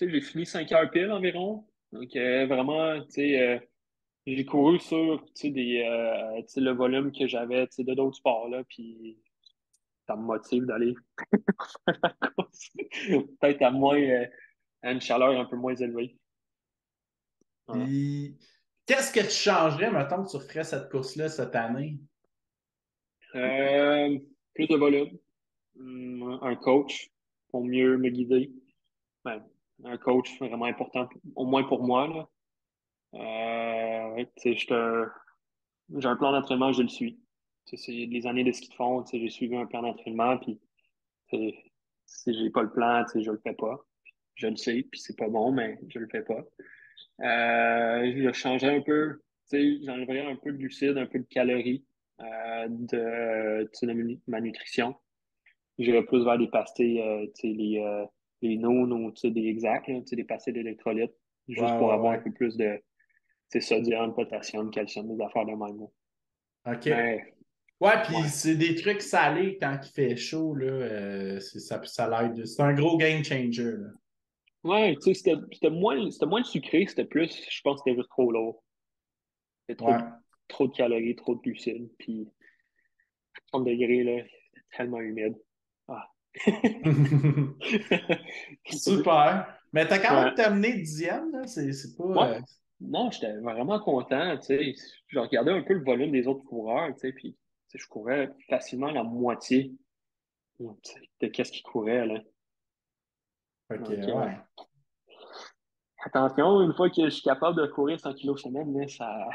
B: j'ai fini 5 heures pile environ. Donc, vraiment, j'ai couru sur, le volume que j'avais, de d'autres sports, là, puis ça me motive d'aller faire la course. Peut-être à une chaleur un peu moins élevée. Voilà.
A: Puis, qu'est-ce que tu changerais, mettons, que tu referais cette course-là cette année?
B: Euh, Plus de volume, un coach pour mieux me guider. Ben, un coach vraiment important, au moins pour moi, là. J'ai un plan d'entraînement, je le suis. C'est les années de ski de fond, j'ai suivi un plan d'entraînement, puis tu si j'ai pas le plan, je le fais pas. Je le sais, puis c'est pas bon, mais je le fais pas. Je changerais un peu, j'enlèverais un peu de glucides, un peu de calories de ma nutrition. J'irais plus vers des pastilles, les Noun ou des exacts, là, des pastilles d'électrolytes,
A: Ouais,
B: juste pour
A: ouais,
B: avoir un
A: ouais.
B: peu plus de sodium, potassium, calcium, des affaires de même. Là.
A: OK.
B: Mais
A: Ouais, puis
B: ouais.
A: c'est des trucs salés quand il fait chaud, là. Ça l'aide. C'est un gros game changer, là.
B: Ouais, c'était moins sucré, c'était plus, je pense que c'était juste trop lourd. C'était
A: Ouais.
B: trop de calories, trop de glucides, puis 30 degrés, là, c'était tellement humide. Ah.
A: Super. Mais t'as quand même
B: Ouais.
A: terminé 10e, là. C'est pas.
B: Ouais. Non, j'étais vraiment content, Je regardais un peu le volume des autres coureurs, puis je courais facilement la moitié de qu'est-ce qu'ils couraient, là.
A: OK,
B: Donc,
A: ouais.
B: attention, une fois que je suis capable de courir 100 kilos semaine, là, ça...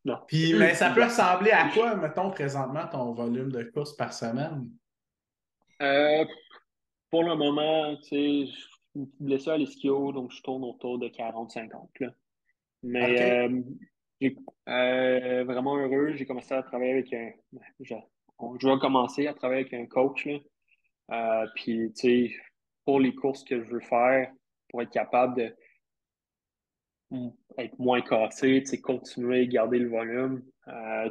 B: Non.
A: Puis, mais ça peut
B: Bon.
A: ressembler à quoi, mettons, présentement, ton volume de course par semaine?
B: Euh, pour le moment, je suis blessé à l'ischio, donc je tourne autour de 40-50, là. Mais
A: OK.
B: j'ai vraiment heureux. J'ai commencé à travailler avec je, je vais commencer à travailler avec un coach, là. Puis, pour les courses que je veux faire, pour être capable de être moins cassé, continuer à garder le volume.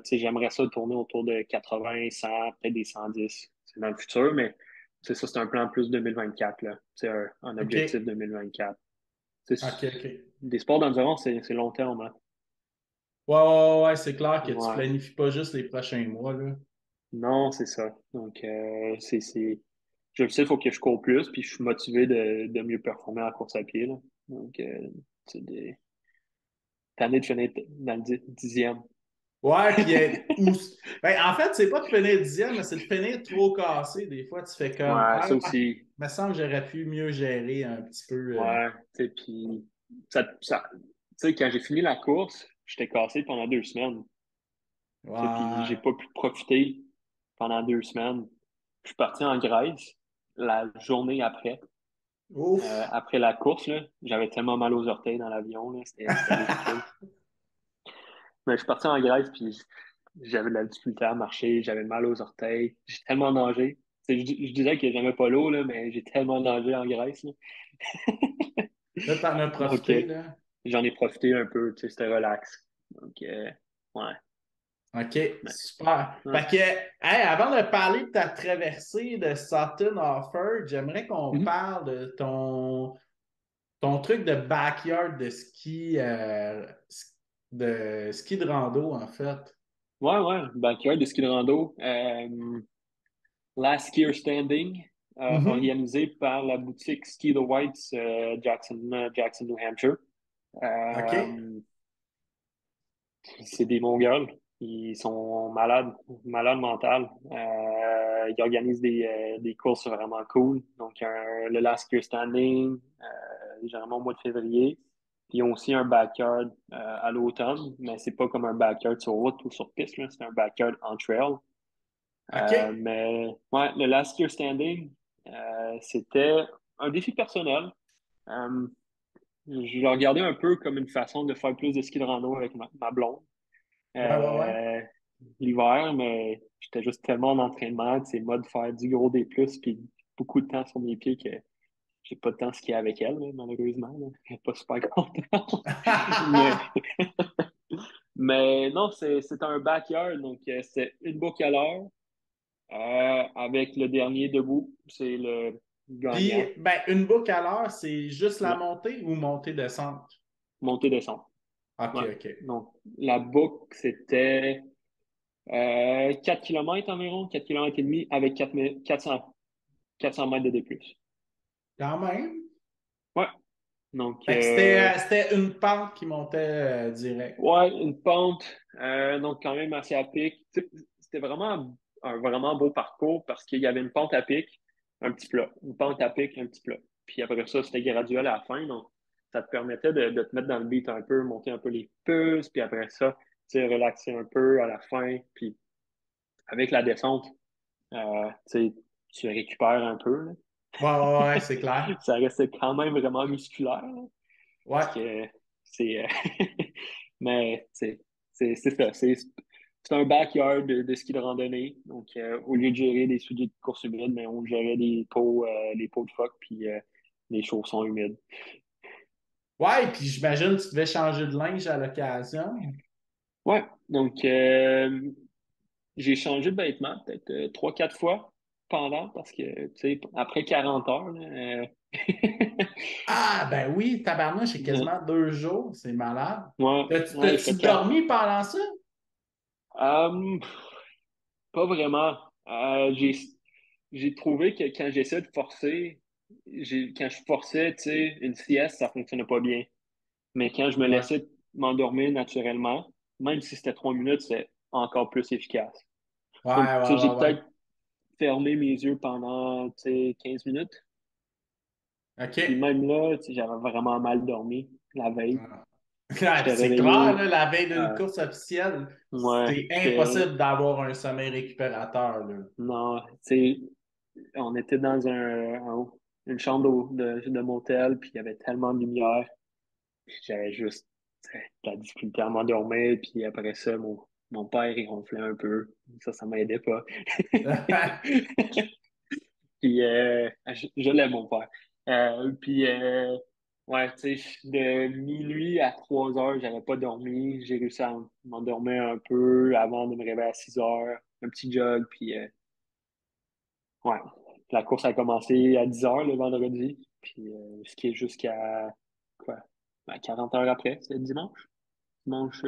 B: J'aimerais ça tourner autour de 80, 100, peut-être des 110. C'est dans le futur, mais ça, c'est un plan plus 2024, là. C'est un objectif
A: OK.
B: 2024.
A: OK, OK.
B: Des sports d'endurance, c'est long terme, hein.
A: Ouais, ouais, ouais, ouais, c'est clair que tu
B: Ouais.
A: planifies pas juste les prochains mois, là.
B: Non, c'est ça. Donc, je le sais, il faut que je cours plus, puis je suis motivé de mieux performer en course à pied, là. Donc, c'est des... T'as de finir dans le 10e.
A: Ouais, puis ben, en fait, c'est pas de finir 10e, mais c'est de finir trop cassé. Des fois, tu fais comme
B: Ouais,
A: Ah,
B: ça
A: il
B: aussi.
A: me semble que j'aurais pu mieux gérer un petit peu.
B: Ouais, puis, tu sais, quand j'ai fini la course, j'étais cassé pendant 2 semaines. Puis j'ai
A: Ouais.
B: pas pu profiter pendant 2 semaines. Je suis parti en Grèce la journée après.
A: Ouf!
B: Après la course, là, j'avais tellement mal aux orteils dans l'avion, là, c'était ridicule. Mais je suis parti en Grèce, puis j'avais de la difficulté à marcher, j'avais mal aux orteils, j'ai tellement nagé. Je disais que j'aimais pas l'eau, là, mais j'ai tellement nagé en Grèce, là.
A: Là, t'en as
B: Donc,
A: profité, là.
B: j'en ai profité un peu, c'était relax. Donc, ouais.
A: OK,
B: Mais,
A: super.
B: ouais.
A: Fait que, hey, avant de parler de ta traversée de Sutton Offord, j'aimerais qu'on
B: Mhm.
A: parle de ton truc de backyard de ski de rando, en fait.
B: Ouais, ouais, backyard de ski de rando. Last Year Standing,
A: Mhm.
B: organisé par la boutique Ski the Whites, Jackson, New Hampshire.
A: OK.
B: Euh, c'est des Mongols. Ils sont malades mentales. Ils organisent des courses vraiment cool. Donc, le Last Year Standing, généralement au mois de février. Puis, ils ont aussi un backyard à l'automne, mais c'est pas comme un backyard sur route ou sur piste, là. C'est un backyard en trail.
A: OK.
B: Mais ouais, le Last Year Standing, c'était un défi personnel. Euh, je le regardais un peu comme une façon de faire plus de ski de rando avec ma blonde
A: Ouais, ouais, ouais.
B: euh, l'hiver, mais j'étais juste tellement en entraînement, c'est mode faire du gros des plus puis beaucoup de temps sur mes pieds que j'ai pas de temps skier avec elle, là, malheureusement. Là. Elle est pas super contente. Mais, mais non, c'est un backyard, donc c'est une boucle à l'heure. Avec le dernier debout, c'est le
A: Puis,
B: gagnant.
A: ben, une boucle à l'heure, c'est juste la
B: Ouais.
A: montée ou montée-descente? OK,
B: Montée-descente.
A: OK.
B: Ouais. Donc, la boucle, c'était 4 km environ, 4 km et demi avec 400 mètres de D+.
A: Quand même.
B: Ouais. Donc,
A: Fait que c'était une pente qui montait direct.
B: ouais, une pente, donc quand même assez à pic. Tu sais, c'était vraiment un vraiment beau parcours parce qu'il y avait une pente à pic, un petit plat. Une pente à pic, un petit plat. Puis après ça, c'était graduel à la fin. Donc, ça te permettait de te mettre dans le beat un peu, monter un peu les pulses, puis après ça, tu sais, relaxer un peu à la fin. Puis avec la descente, tu sais, tu récupères un peu, là.
A: Ouais, ouais, ouais, c'est clair.
B: Ça restait quand même vraiment musculaire, là,
A: Ouais.
B: parce que c'est. Mais c'est ça. C'est un backyard de ski de randonnée. Donc, au lieu de gérer des souliers de course humide, mais on gérait les pots de phoque puis les chaussons humides.
A: Ouais, puis j'imagine que tu devais changer de linge à l'occasion.
B: Ouais, donc j'ai changé de vêtements peut-être 3, 4 fois pendant parce que, tu sais, après 40 heures, là,
A: Ah, ben oui, tabarnouche, c'est quasiment 2 jours. C'est malade.
B: ouais, ouais, il fait
A: T'as-tu
B: 4.
A: dormi pendant ça?
B: Euh, Pas vraiment. J'ai trouvé que quand j'essaie de forcer, quand je forçais, tu sais, une sieste, ça fonctionnait pas bien. Mais quand je me
A: Ouais.
B: laissais m'endormir naturellement, même si c'était 3 minutes, c'est encore plus efficace.
A: Ouais,
B: Donc, tu sais,
A: ouais,
B: j'ai
A: ouais, ouais.
B: peut-être fermé mes yeux pendant, tu sais, 15 minutes. Puis
A: OK.
B: même là, tu sais, j'avais vraiment mal dormi la veille.
A: Ah. Ouais,
B: J'étais
A: c'est clair,
B: réveillé.
A: là, la veille d'une
B: euh,
A: course officielle,
B: ouais,
A: c'est
B: j'étais.
A: impossible d'avoir un sommeil récupérateur, là.
B: Non, tu sais, on était dans une chambre de motel, puis il y avait tellement de lumière. Puis j'avais juste de la difficulté à m'endormir. Puis après ça, mon père, il ronflait un peu. Ça m'aidait pas. Puis je l'aime, mon père. Puis ouais, tu sais, de minuit à 3 heures, j'avais pas dormi. J'ai réussi à m'endormir un peu avant de me réveiller à 6 heures. Un petit jog, puis ouais. La course a commencé à 10 heures le vendredi, puis skier jusqu'à quoi? À 40 heures après, c'était dimanche. Dimanche,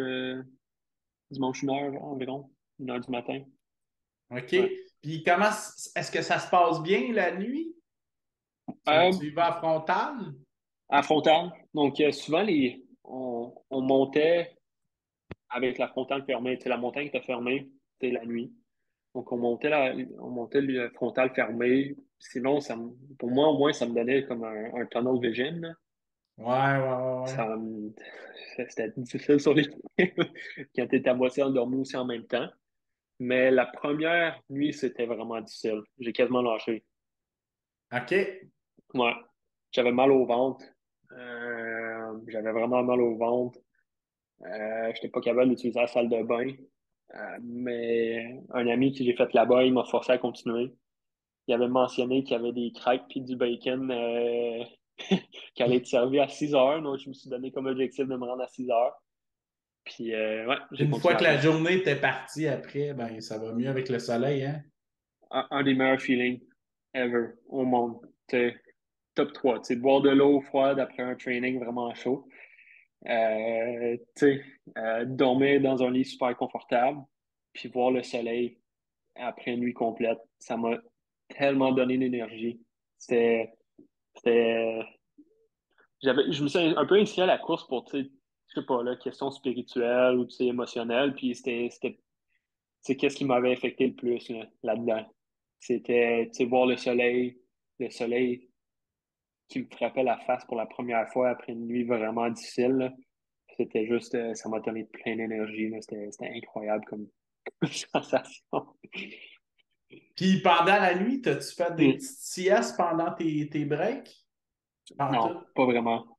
B: dimanche 1 heure environ, 1 heure du matin.
A: OK.
B: Ouais.
A: Puis comment est-ce que ça se passe bien la nuit?
B: Euh,
A: Tu y vas à frontal?
B: à Frontale. Donc, souvent, on montait avec la frontale fermée. Tu sais, la montagne était fermée, c'était la nuit. Donc, on montait le frontal fermé. Sinon, pour moi, au moins, ça me donnait comme un tunnel vision, là.
A: Ouais, ouais, ouais, ouais.
B: Ça, c'était difficile sur les quand tu étais à moitié endormi aussi en même temps. Mais la première nuit, c'était vraiment difficile. J'ai quasiment lâché.
A: OK.
B: Ouais. J'avais mal au ventre. J'avais vraiment mal au ventre. J'étais pas capable d'utiliser la salle de bain. Mais un ami qui j'ai fait là-bas, il m'a forcé à continuer. Il avait mentionné qu'il y avait des crêpes puis du bacon qui allaient être servis à 6 heures. Donc, je me suis donné comme objectif de me rendre à 6 heures. Puis, ouais, j'ai
A: Une fois
B: continué la
A: que la
B: course.
A: journée était partie après, ben ça va mieux avec le soleil, hein?
B: Un des meilleurs feelings ever au monde. T'sais, top 3. Tu sais, boire de l'eau froide après un training vraiment chaud. Tu sais, dormir dans un lit super confortable, puis voir le soleil après une nuit complète, ça m'a tellement donné d'énergie. C'était, c'était, je me suis un peu initié à la course pour, tu sais, je sais pas, là, question spirituelle ou, tu sais, émotionnelle, puis c'est qu'est-ce qui m'avait affecté le plus, là-dedans. C'était, tu sais, voir le soleil qui me frappait la face pour la première fois après une nuit vraiment difficile, là. C'était juste, ça m'a donné plein d'énergie, là. C'était incroyable comme sensation.
A: Puis pendant la nuit, t'as-tu fait des
B: Hmm.
A: petites siestes pendant tes breaks? En
B: Non,
A: tout?
B: pas vraiment.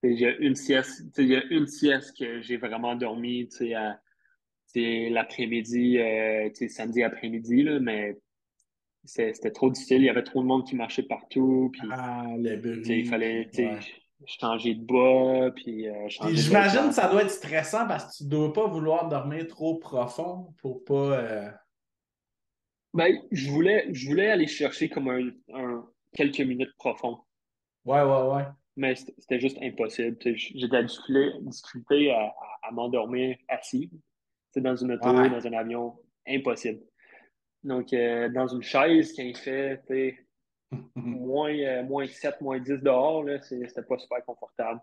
B: Il y a une sieste, tu sais, il y a une sieste que j'ai vraiment dormi, tu sais, l'après-midi, tu sais, samedi après-midi, là, mais c'était trop difficile. Il y avait trop de monde qui marchait partout. Puis,
A: Ah, le
B: il
A: bruit,
B: fallait
A: puis ouais.
B: changer de bas, puis
A: Puis
B: changer de
A: j'imagine que
B: vêtements.
A: ça doit être stressant parce que tu dois pas vouloir dormir trop profond pour pas.
B: Ben, je voulais aller chercher comme quelques minutes profond,
A: Ouais, ouais, ouais.
B: mais c'était juste impossible. J'ai de la difficulté à m'endormir assis. Dans une auto,
A: Ouais.
B: dans un avion, impossible. Donc, dans une chaise, quand il fait, moins 7, moins 10 dehors, là, c'était pas super confortable.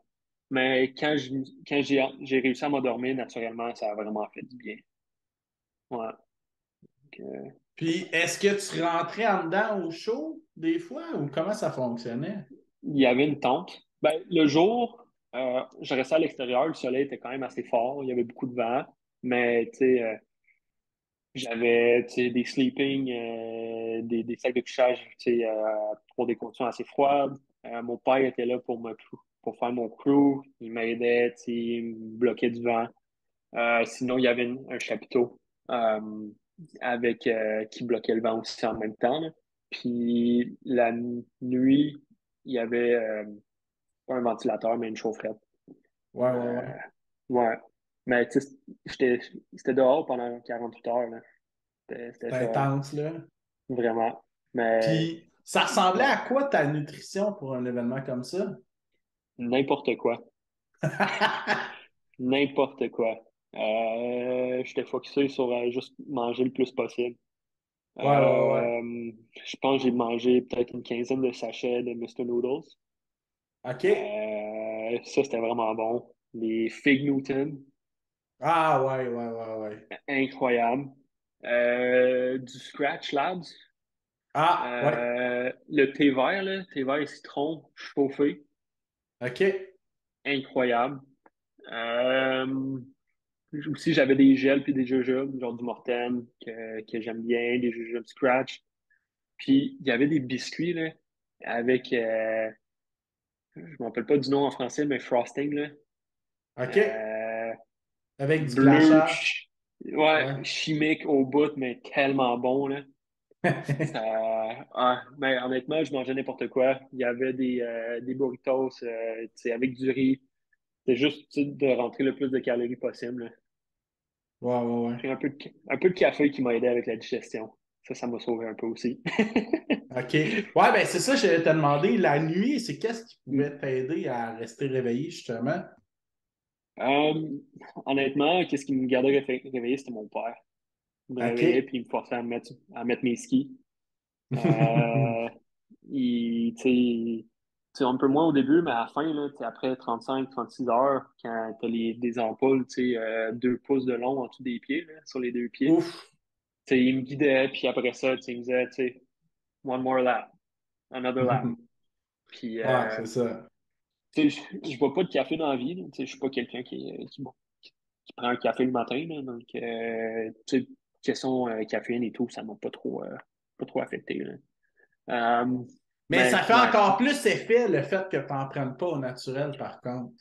B: Mais quand j'ai réussi à m'endormir, naturellement, ça a vraiment fait du bien. Ouais. Donc,
A: Puis est-ce que tu rentrais en dedans au chaud des fois ou comment ça fonctionnait?
B: il y avait une tente. Ben, le jour, je restais à l'extérieur, le soleil était quand même assez fort, il y avait beaucoup de vent, mais j'avais des sleeping, des sacs de couchage pour des conditions assez froides. Mon père était là pour faire mon crew. Il m'aidait, il me bloquait du vent. Sinon, il y avait un chapiteau qui bloquait le vent aussi en même temps, là. Puis la nuit, il y avait pas un ventilateur, mais une chaufferette.
A: Ouais, ouais,
B: Euh,
A: ouais.
B: ouais. Mais j'étais, c'était dehors pendant 48 heures, là. C'était
A: C'est
B: ça,
A: intense, là.
B: vraiment. Mais
A: Puis ça ressemblait
B: ouais,
A: à quoi ta nutrition pour un événement comme ça?
B: n'importe quoi. N'importe quoi. J'étais focusé sur juste manger le plus possible.
A: Ouais, ouais, ouais.
B: Je pense que j'ai mangé peut-être une quinzaine de sachets de Mr. Noodles.
A: OK.
B: Ça, c'était vraiment bon. Les Fig Newton,
A: Ah, ouais, ouais, ouais, ouais.
B: incroyable. Du Scratch Labs.
A: Ah, ouais.
B: Le thé vert, là, thé vert et citron chauffé,
A: OK.
B: incroyable. Euh, Aussi, j'avais des gels puis des jujubes, genre du Morten, que j'aime bien, des jujubes Scratch. Puis, il y avait des biscuits, là, avec, je me rappelle pas du nom en français, mais frosting, là.
A: OK.
B: Euh,
A: Avec du
B: bleu,
A: glachage.
B: ouais,
A: Ouais.
B: chimique au bout, mais tellement bon, là. Mais honnêtement, je mangeais n'importe quoi. Il y avait des burritos, avec du riz. C'est juste, de rentrer le plus de calories possible, là.
A: Ouais, ouais, ouais.
B: Puis un peu de café qui m'a aidé avec la digestion. Ça m'a sauvé un peu aussi.
A: OK. Ouais, ben c'est ça, je vais te demander. La nuit, c'est qu'est-ce qui pouvait t'aider à rester réveillé, justement?
B: Euh, Honnêtement, qu'est-ce qui me gardait réveillé, c'était mon père. Il me réveillait
A: OK.
B: puis il me forçait à mettre mes skis. Euh, tu sais, un peu moins au début, mais à la fin, là, tu sais, après 35, 36 heures, quand tu as des ampoules, 2 pouces de long en dessous des pieds, là, sur les deux pieds,
A: Ouf.
B: il me guidait, puis après ça, il me disait, one more lap, another lap. Puis,
A: Ouais, c'est ça.
B: je bois pas de café dans la vie, là, je suis pas quelqu'un qui prend un café le matin, là, donc, question caféine et tout, ça m'a pas trop affecté, là. Euh,
A: Mais ça
B: mais
A: fait
B: ouais,
A: encore plus effet le fait que tu n'en prennes pas au naturel, par contre.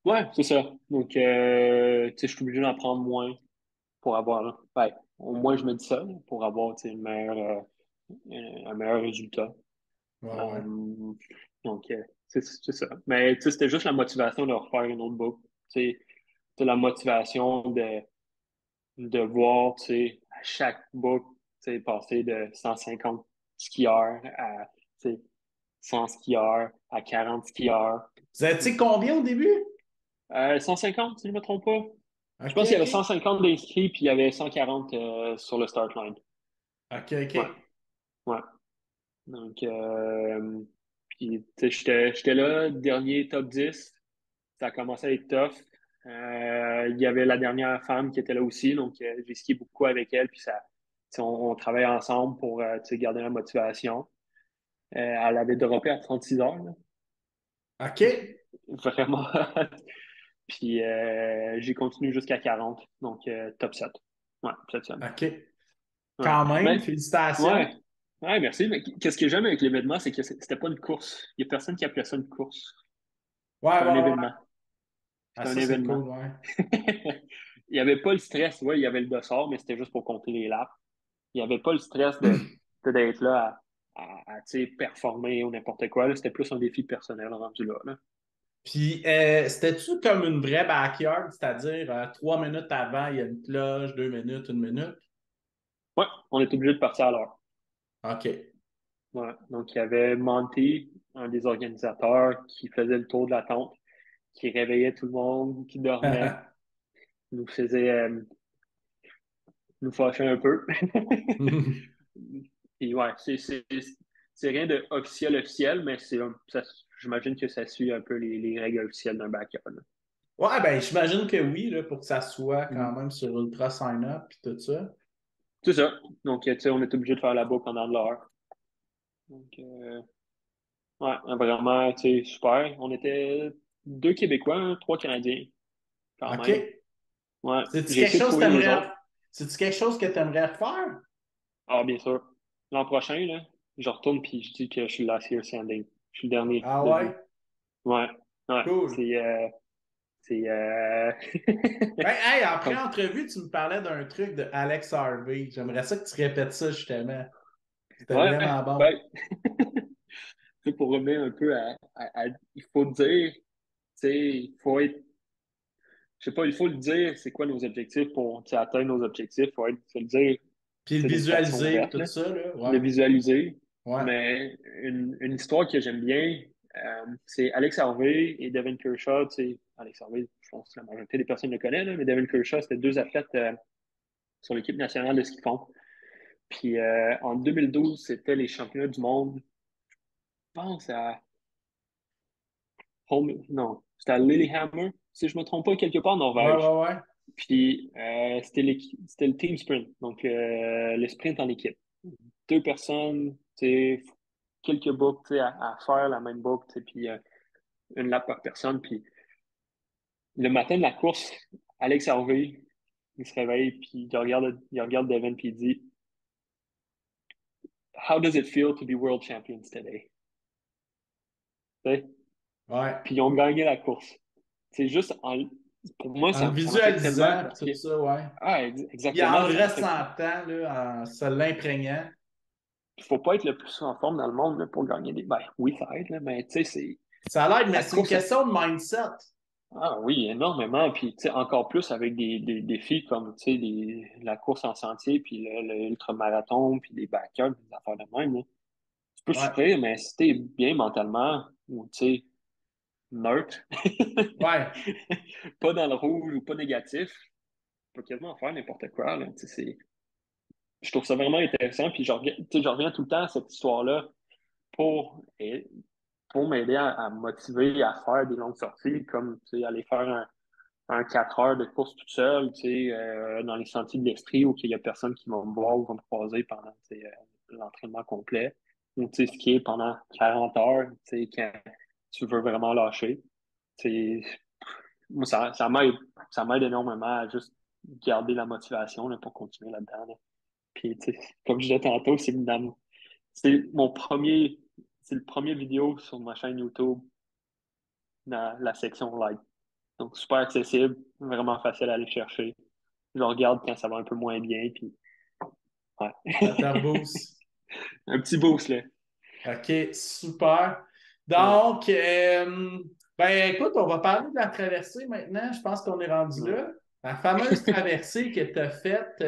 B: ouais, c'est ça. Donc, je suis obligé d'en prendre moins pour avoir, ouais, au moins je me dis ça, là, pour avoir, un meilleur résultat.
A: Ouais, ouais.
B: Euh, donc, c'est ça. Mais, c'était juste la motivation de refaire une autre boucle. C'est la motivation de voir, à chaque boucle, passer de 150 skieurs à, 100 skieurs à 40 skieurs.
A: Vous étiez combien au début?
B: 150, si je ne me trompe pas. Je
A: OK,
B: pense qu'il y avait
A: OK.
B: 150 d'inscrits, puis il y avait 140 sur le start line.
A: OK,
B: Ouais,
A: OK.
B: ouais. Donc, puis, j'étais là, dernier top 10. Ça a commencé à être tough. Il y avait la dernière femme qui était là aussi, donc j'ai skié beaucoup avec elle, puis ça, on travaille ensemble pour garder la motivation. Elle avait droppé à 36 heures, là.
A: OK.
B: Vraiment. Puis j'ai continué jusqu'à 40, donc top 7. Ouais, 7.
A: OK.
B: Ouais.
A: Quand même,
B: Mais,
A: félicitations.
B: ouais. Ouais, merci. Mais qu'est-ce que j'aime avec l'événement, c'est que c'était pas une course. Il y a personne qui appelait ça une course.
A: Ouais,
B: C'était un
A: ouais, ouais.
B: événement.
A: Ah,
B: C'était un
A: ça, c'est
B: événement.
A: cool, ouais.
B: Il n'y avait pas le stress. Ouais, il y avait le dossard, mais c'était juste pour compter les laps. Il n'y avait pas le stress de d'être là tu sais, performer ou n'importe quoi. Là. C'était plus un défi personnel rendu là. Là.
A: Puis, c'était-tu comme une vraie backyard, c'est-à-dire 3 minutes avant, il y a une cloche, 2 minutes, 1 minute?
B: Ouais, on est obligé de partir à l'heure.
A: OK.
B: Ouais. Donc, il y avait Monty, un des organisateurs, qui faisait le tour de la tente, qui réveillait tout le monde, qui dormait, nous faisait nous fâcher un peu. Puis ouais, c'est rien de officiel officiel, mais j'imagine que ça suit un peu les règles officielles d'un backyard. Là.
A: Ouais, ben, j'imagine que oui, là, pour que ça soit quand
B: Mhm.
A: même sur Ultra Sign Up et tout ça.
B: C'est ça. Donc, tu sais, on est obligé de faire la boucle pendant de l'heure. Donc, ouais, vraiment, tu sais, super. On était 2 Québécois, hein, 3 Canadiens, quand même.
A: OK.
B: Ouais,
A: C'est-tu
B: j'ai
A: quelque
B: essayé de
A: chose que
B: trouver les autres.
A: C'est-tu quelque chose que tu aimerais refaire?
B: Ah, bien sûr. L'an prochain, là, je retourne puis je dis que je suis last year standing. Je suis le dernier
A: Ah
B: debout.
A: ouais?
B: Ouais, ouais.
A: Cool.
B: C'est
A: Ben, hey, après
B: comme
A: entrevue, tu me parlais d'un truc de Alex Harvey. J'aimerais ça que tu répètes ça, justement. C'était
B: ouais,
A: vraiment bon.
B: ben tu sais, pour revenir un peu il faut dire, tu sais, il faut être, je sais pas, il faut le dire, c'est quoi nos objectifs pour tu sais, atteindre nos objectifs, faut le dire,
A: Puis le
B: tu sais, d'une façon
A: visualiser, puis
B: ouverte,
A: tout
B: là,
A: ça, là.
B: le
A: Ouais.
B: visualiser.
A: Ouais.
B: Mais une histoire que j'aime bien, c'est Alex Harvey et Devin Kershaw, tu sais, Alex Harvey, je pense que la majorité des personnes le connaissent, là, mais Devin Kershaw, c'était 2 athlètes sur l'équipe nationale de ski de fond. Puis en 2012, c'était les championnats du monde. Je pense à non, c'était à Lillehammer, si je me trompe pas, quelque part en
A: Ouais,
B: Norvège.
A: ouais, ouais.
B: Puis c'était le team sprint, donc le sprint en équipe. 2 personnes, tu sais, quelques boucles tu sais, à faire, la même boucle, tu sais, puis une lap par personne. Puis le matin de la course, Alex Harvey, il se réveille, puis il regarde Devin, puis il dit How does it feel to be world champions today? Tu sais?
A: Ouais.
B: Puis ils ont gagné la course. C'est juste pour moi,
A: En le
B: ça m'a fait tellement
A: visualisant, puis tout
B: marquer.
A: ça, ouais.
B: Ah,
A: Puis en
B: exactement,
A: le
B: ça m'a fait.
A: ressentant, là, en se l'imprégnant.
B: Il faut pas être le plus en forme dans le monde là, pour gagner des. Ben oui, ça aide, là, mais tu sais, c'est.
A: Ça l'aide, mais
B: La
A: c'est une
B: course.
A: question de mindset.
B: Ah oui, énormément. Puis tu sais, encore plus avec des défis comme tu sais, la course en sentier, puis le ultramarathon, puis des backyards, des affaires de même. Là. Tu peux
A: Ouais.
B: souffrir, mais si t'es bien mentalement, ou tu sais, neutre,
A: Ouais.
B: pas dans le rouge ou pas négatif, tu peux quasiment faire n'importe quoi. Là. Tu sais, je trouve ça vraiment intéressant. Puis tu sais, je reviens tout le temps à cette histoire-là pour, pour m'aider à me motiver à faire des longues sorties, comme tu sais, aller faire un 4 heures de course toute seule, tu sais, dans les sentiers de l'Estrie où il y a personne qui va me voir ou va me croiser pendant tu sais, l'entraînement complet. Ou tu sais, skier pendant 40 heures, tu sais, quand tu veux vraiment lâcher. Tu sais, moi, ça m'aide énormément à juste garder la motivation là, pour continuer là-dedans. Là. Puis, tu sais, comme je disais tantôt, c'est mon premier, c'est le premier vidéo sur ma chaîne YouTube dans la section like. Donc, super accessible, vraiment facile à aller chercher. Je le regarde quand ça va un peu moins bien, puis ouais.
A: Ça te rebooste.
B: Un petit boost, là.
A: OK, super.
B: Ouais.
A: Donc, ben écoute, on va parler de la traversée maintenant. Je pense qu'on est rendu
B: Ouais.
A: là. La fameuse traversée que tu as faite.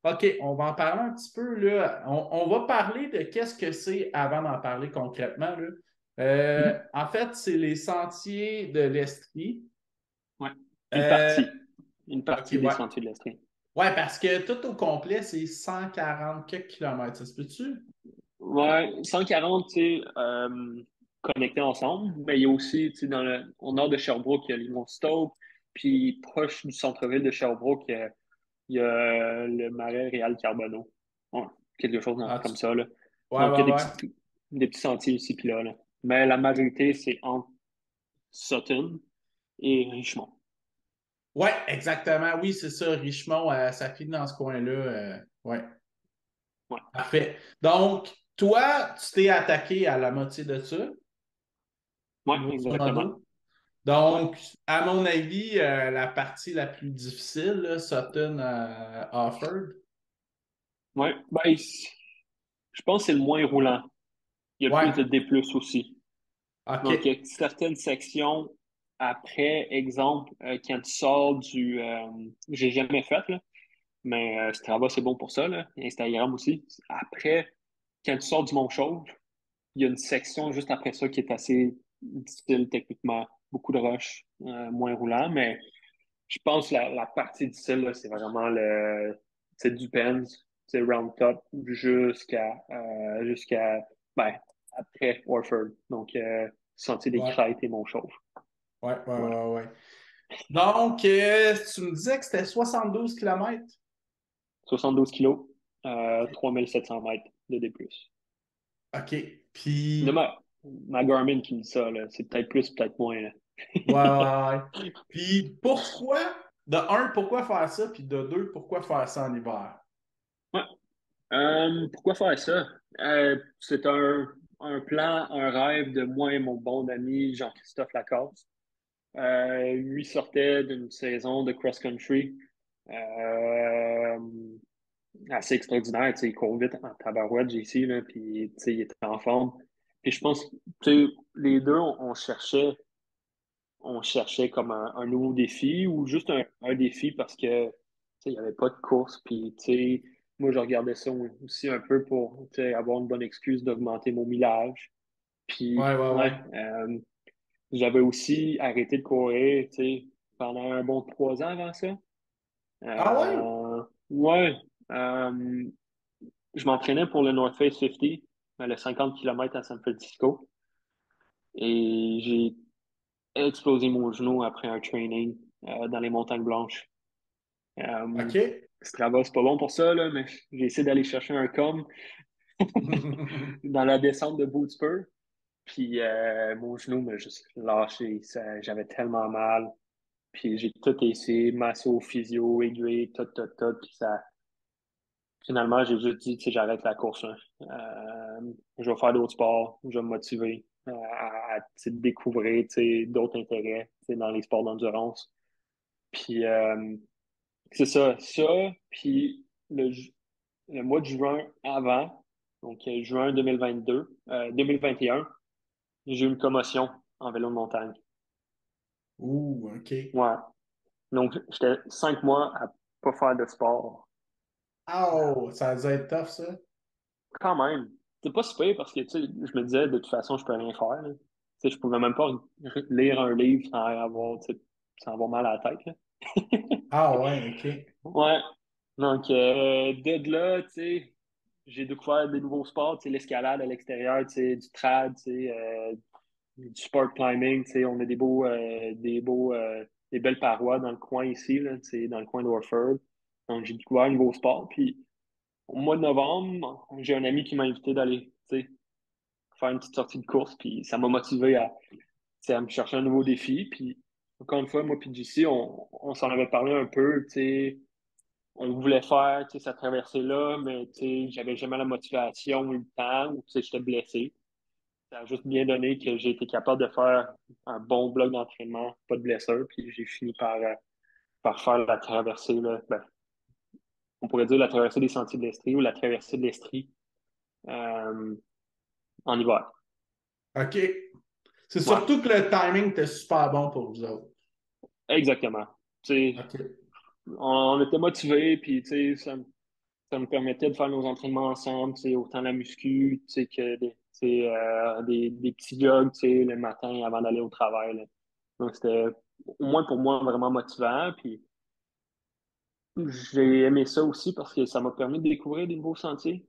A: OK, on va en parler un petit peu là. On va parler de qu'est-ce que c'est avant d'en parler concrètement, là.
B: Mhm.
A: En fait, c'est les sentiers de l'Estrie.
B: Ouais. Une
A: Euh,
B: partie. Une
A: OK,
B: partie des
A: ouais.
B: sentiers de l'Estrie.
A: Ouais, parce que tout au complet, c'est 140 quelques kilomètres. Ça se peut-tu?
B: Ouais, 140, tu sais, connectés ensemble, mais il y a aussi, tu sais, au nord de Sherbrooke, il y a les Monts-Stoke, puis proche du centre-ville de Sherbrooke, il y a le marais Réal Carbonneau. Ouais, quelque chose
A: Ah,
B: comme ça, là.
A: ouais,
B: Donc, il y
A: ouais,
B: a
A: ouais.
B: des petits sentiers ici puis là, là. Mais la majorité, c'est entre Sutton et Richmond.
A: Ouais, exactement. Oui, c'est ça. Richemont, ça finit dans ce coin-là. Ouais,
B: Ouais,
A: parfait. Donc, toi, tu t'es attaqué à la moitié de ça,
B: ouais,
A: grosso
B: exactement.
A: modo.
B: Ouais,
A: Donc, à mon avis, la partie la plus difficile, là, Sutton Offord.
B: ouais. Ben, je Je pense que c'est le moins roulant. Il y a plus
A: Ouais.
B: de D+, aussi.
A: OK.
B: Donc, il y a certaines sections après, exemple, quand tu sors j'ai jamais fait, là, mais Strava, c'est bon pour ça, là. Instagram aussi. Après, quand tu sors du Mont-Chauve, il y a une section juste après ça qui est assez difficile techniquement. Beaucoup de rush, moins roulant, mais je pense que la partie difficile, là, c'est vraiment du Pens, c'est Round Top jusqu'à ben, après Orford. Donc, Sentier des
A: Ouais.
B: Crêtes et Montchauve.
A: Ouais, ouais,
B: Ouais.
A: ouais, ouais. Donc, tu me disais que c'était 72 km.
B: 72 kilos,
A: OK.
B: 3700 mètres de D+.
A: OK.
B: De
A: Puis,
B: ma Garmin qui me dit ça, là. C'est peut-être plus, peut-être moins, là.
A: ouais, ouais, ouais. Puis, de un, pourquoi faire ça? Puis de deux, pourquoi faire ça en hiver?
B: Ouais. Pourquoi faire ça? C'est un plan, un rêve de moi et mon bon ami Jean-Christophe Lacasse. Lui sortait d'une saison de cross-country euh, assez extraordinaire. Tu sais, il court vite en tabarouette, JC, là, puis tu sais, il était en forme. Puis je pense que tu sais, les deux, on cherchait comme un nouveau défi ou juste un défi parce que tu sais, il n'y avait pas de course. Puis tu sais, moi, je regardais ça aussi un peu pour tu sais, avoir une bonne excuse d'augmenter mon millage. Puis
A: Ouais, ouais,
B: ouais,
A: ouais.
B: j'avais aussi arrêté de courir, tu sais, pendant un bon 3 ans avant ça.
A: Ah ouais?
B: Ouais, euh, je m'entraînais pour le North Face 50, le 50 km à San Francisco, et j'ai explosé mon genou après un training dans les Montagnes Blanches. Euh,
A: OK.
B: Strava, c'est pas bon pour ça, là, mais j'ai essayé d'aller chercher un com dans la descente de Bootspur, puis mon genou m'a juste lâché. J'avais tellement mal. Puis j'ai tout essayé, masso, physio, aiguille, tout. Puis ça, finalement, j'ai juste dit, tu sais, j'arrête la course, hein. Je vais faire d'autres sports, je vais me motiver tu sais, découvrir, tu sais, d'autres intérêts, tu sais, dans les sports d'endurance. Puis c'est ça. Puis le mois de juin avant, donc juin 2022, 2021, j'ai eu une commotion en vélo de montagne.
A: Ouh, OK.
B: Ouais. Donc, j'étais 5 mois à pas faire de sport.
A: Oh, ça a dû être tough, ça.
B: Quand même, c'est pas si pire parce que, tu sais, je me disais, de toute façon, je peux rien faire, là. Tu sais, je pouvais même pas lire un livre sans avoir mal à la tête, là.
A: Ah ouais, OK.
B: Ouais. Donc, de là, tu sais, j'ai découvert des nouveaux sports, tu sais, l'escalade à l'extérieur, tu sais, du trad, tu sais, du sport climbing, tu sais, on a des belles parois dans le coin ici, là, tu sais, dans le coin d'Orford. Donc, j'ai découvert un nouveau sport, puis au mois de novembre, j'ai un ami qui m'a invité d'aller, tu sais, faire une petite sortie de course, puis ça m'a motivé tu sais, à me chercher un nouveau défi. Puis, encore une fois, moi puis JC, on s'en avait parlé un peu, tu sais, on voulait faire, tu sais, cette traversée-là, mais, tu sais, j'avais jamais la motivation ou le temps, ou, tu sais, j'étais blessé. Ça a juste bien donné que j'ai été capable de faire un bon bloc d'entraînement, pas de blessure, puis j'ai fini par faire la traversée, là, ben, on pourrait dire la traversée des Sentiers de l'Estrie ou la traversée de l'Estrie euh, en hiver.
A: OK. C'est
B: Ouais,
A: surtout que le timing était super bon pour vous autres.
B: exactement. Tu sais,
A: OK.
B: on était motivés, puis tu sais, ça nous permettait de faire nos entraînements ensemble, tu sais, autant la muscu, tu sais, que des petits jogs, tu sais, le matin avant d'aller au travail, là. Donc, c'était, au moins pour moi, vraiment motivant. Puis, j'ai aimé ça aussi parce que ça m'a permis de découvrir des nouveaux sentiers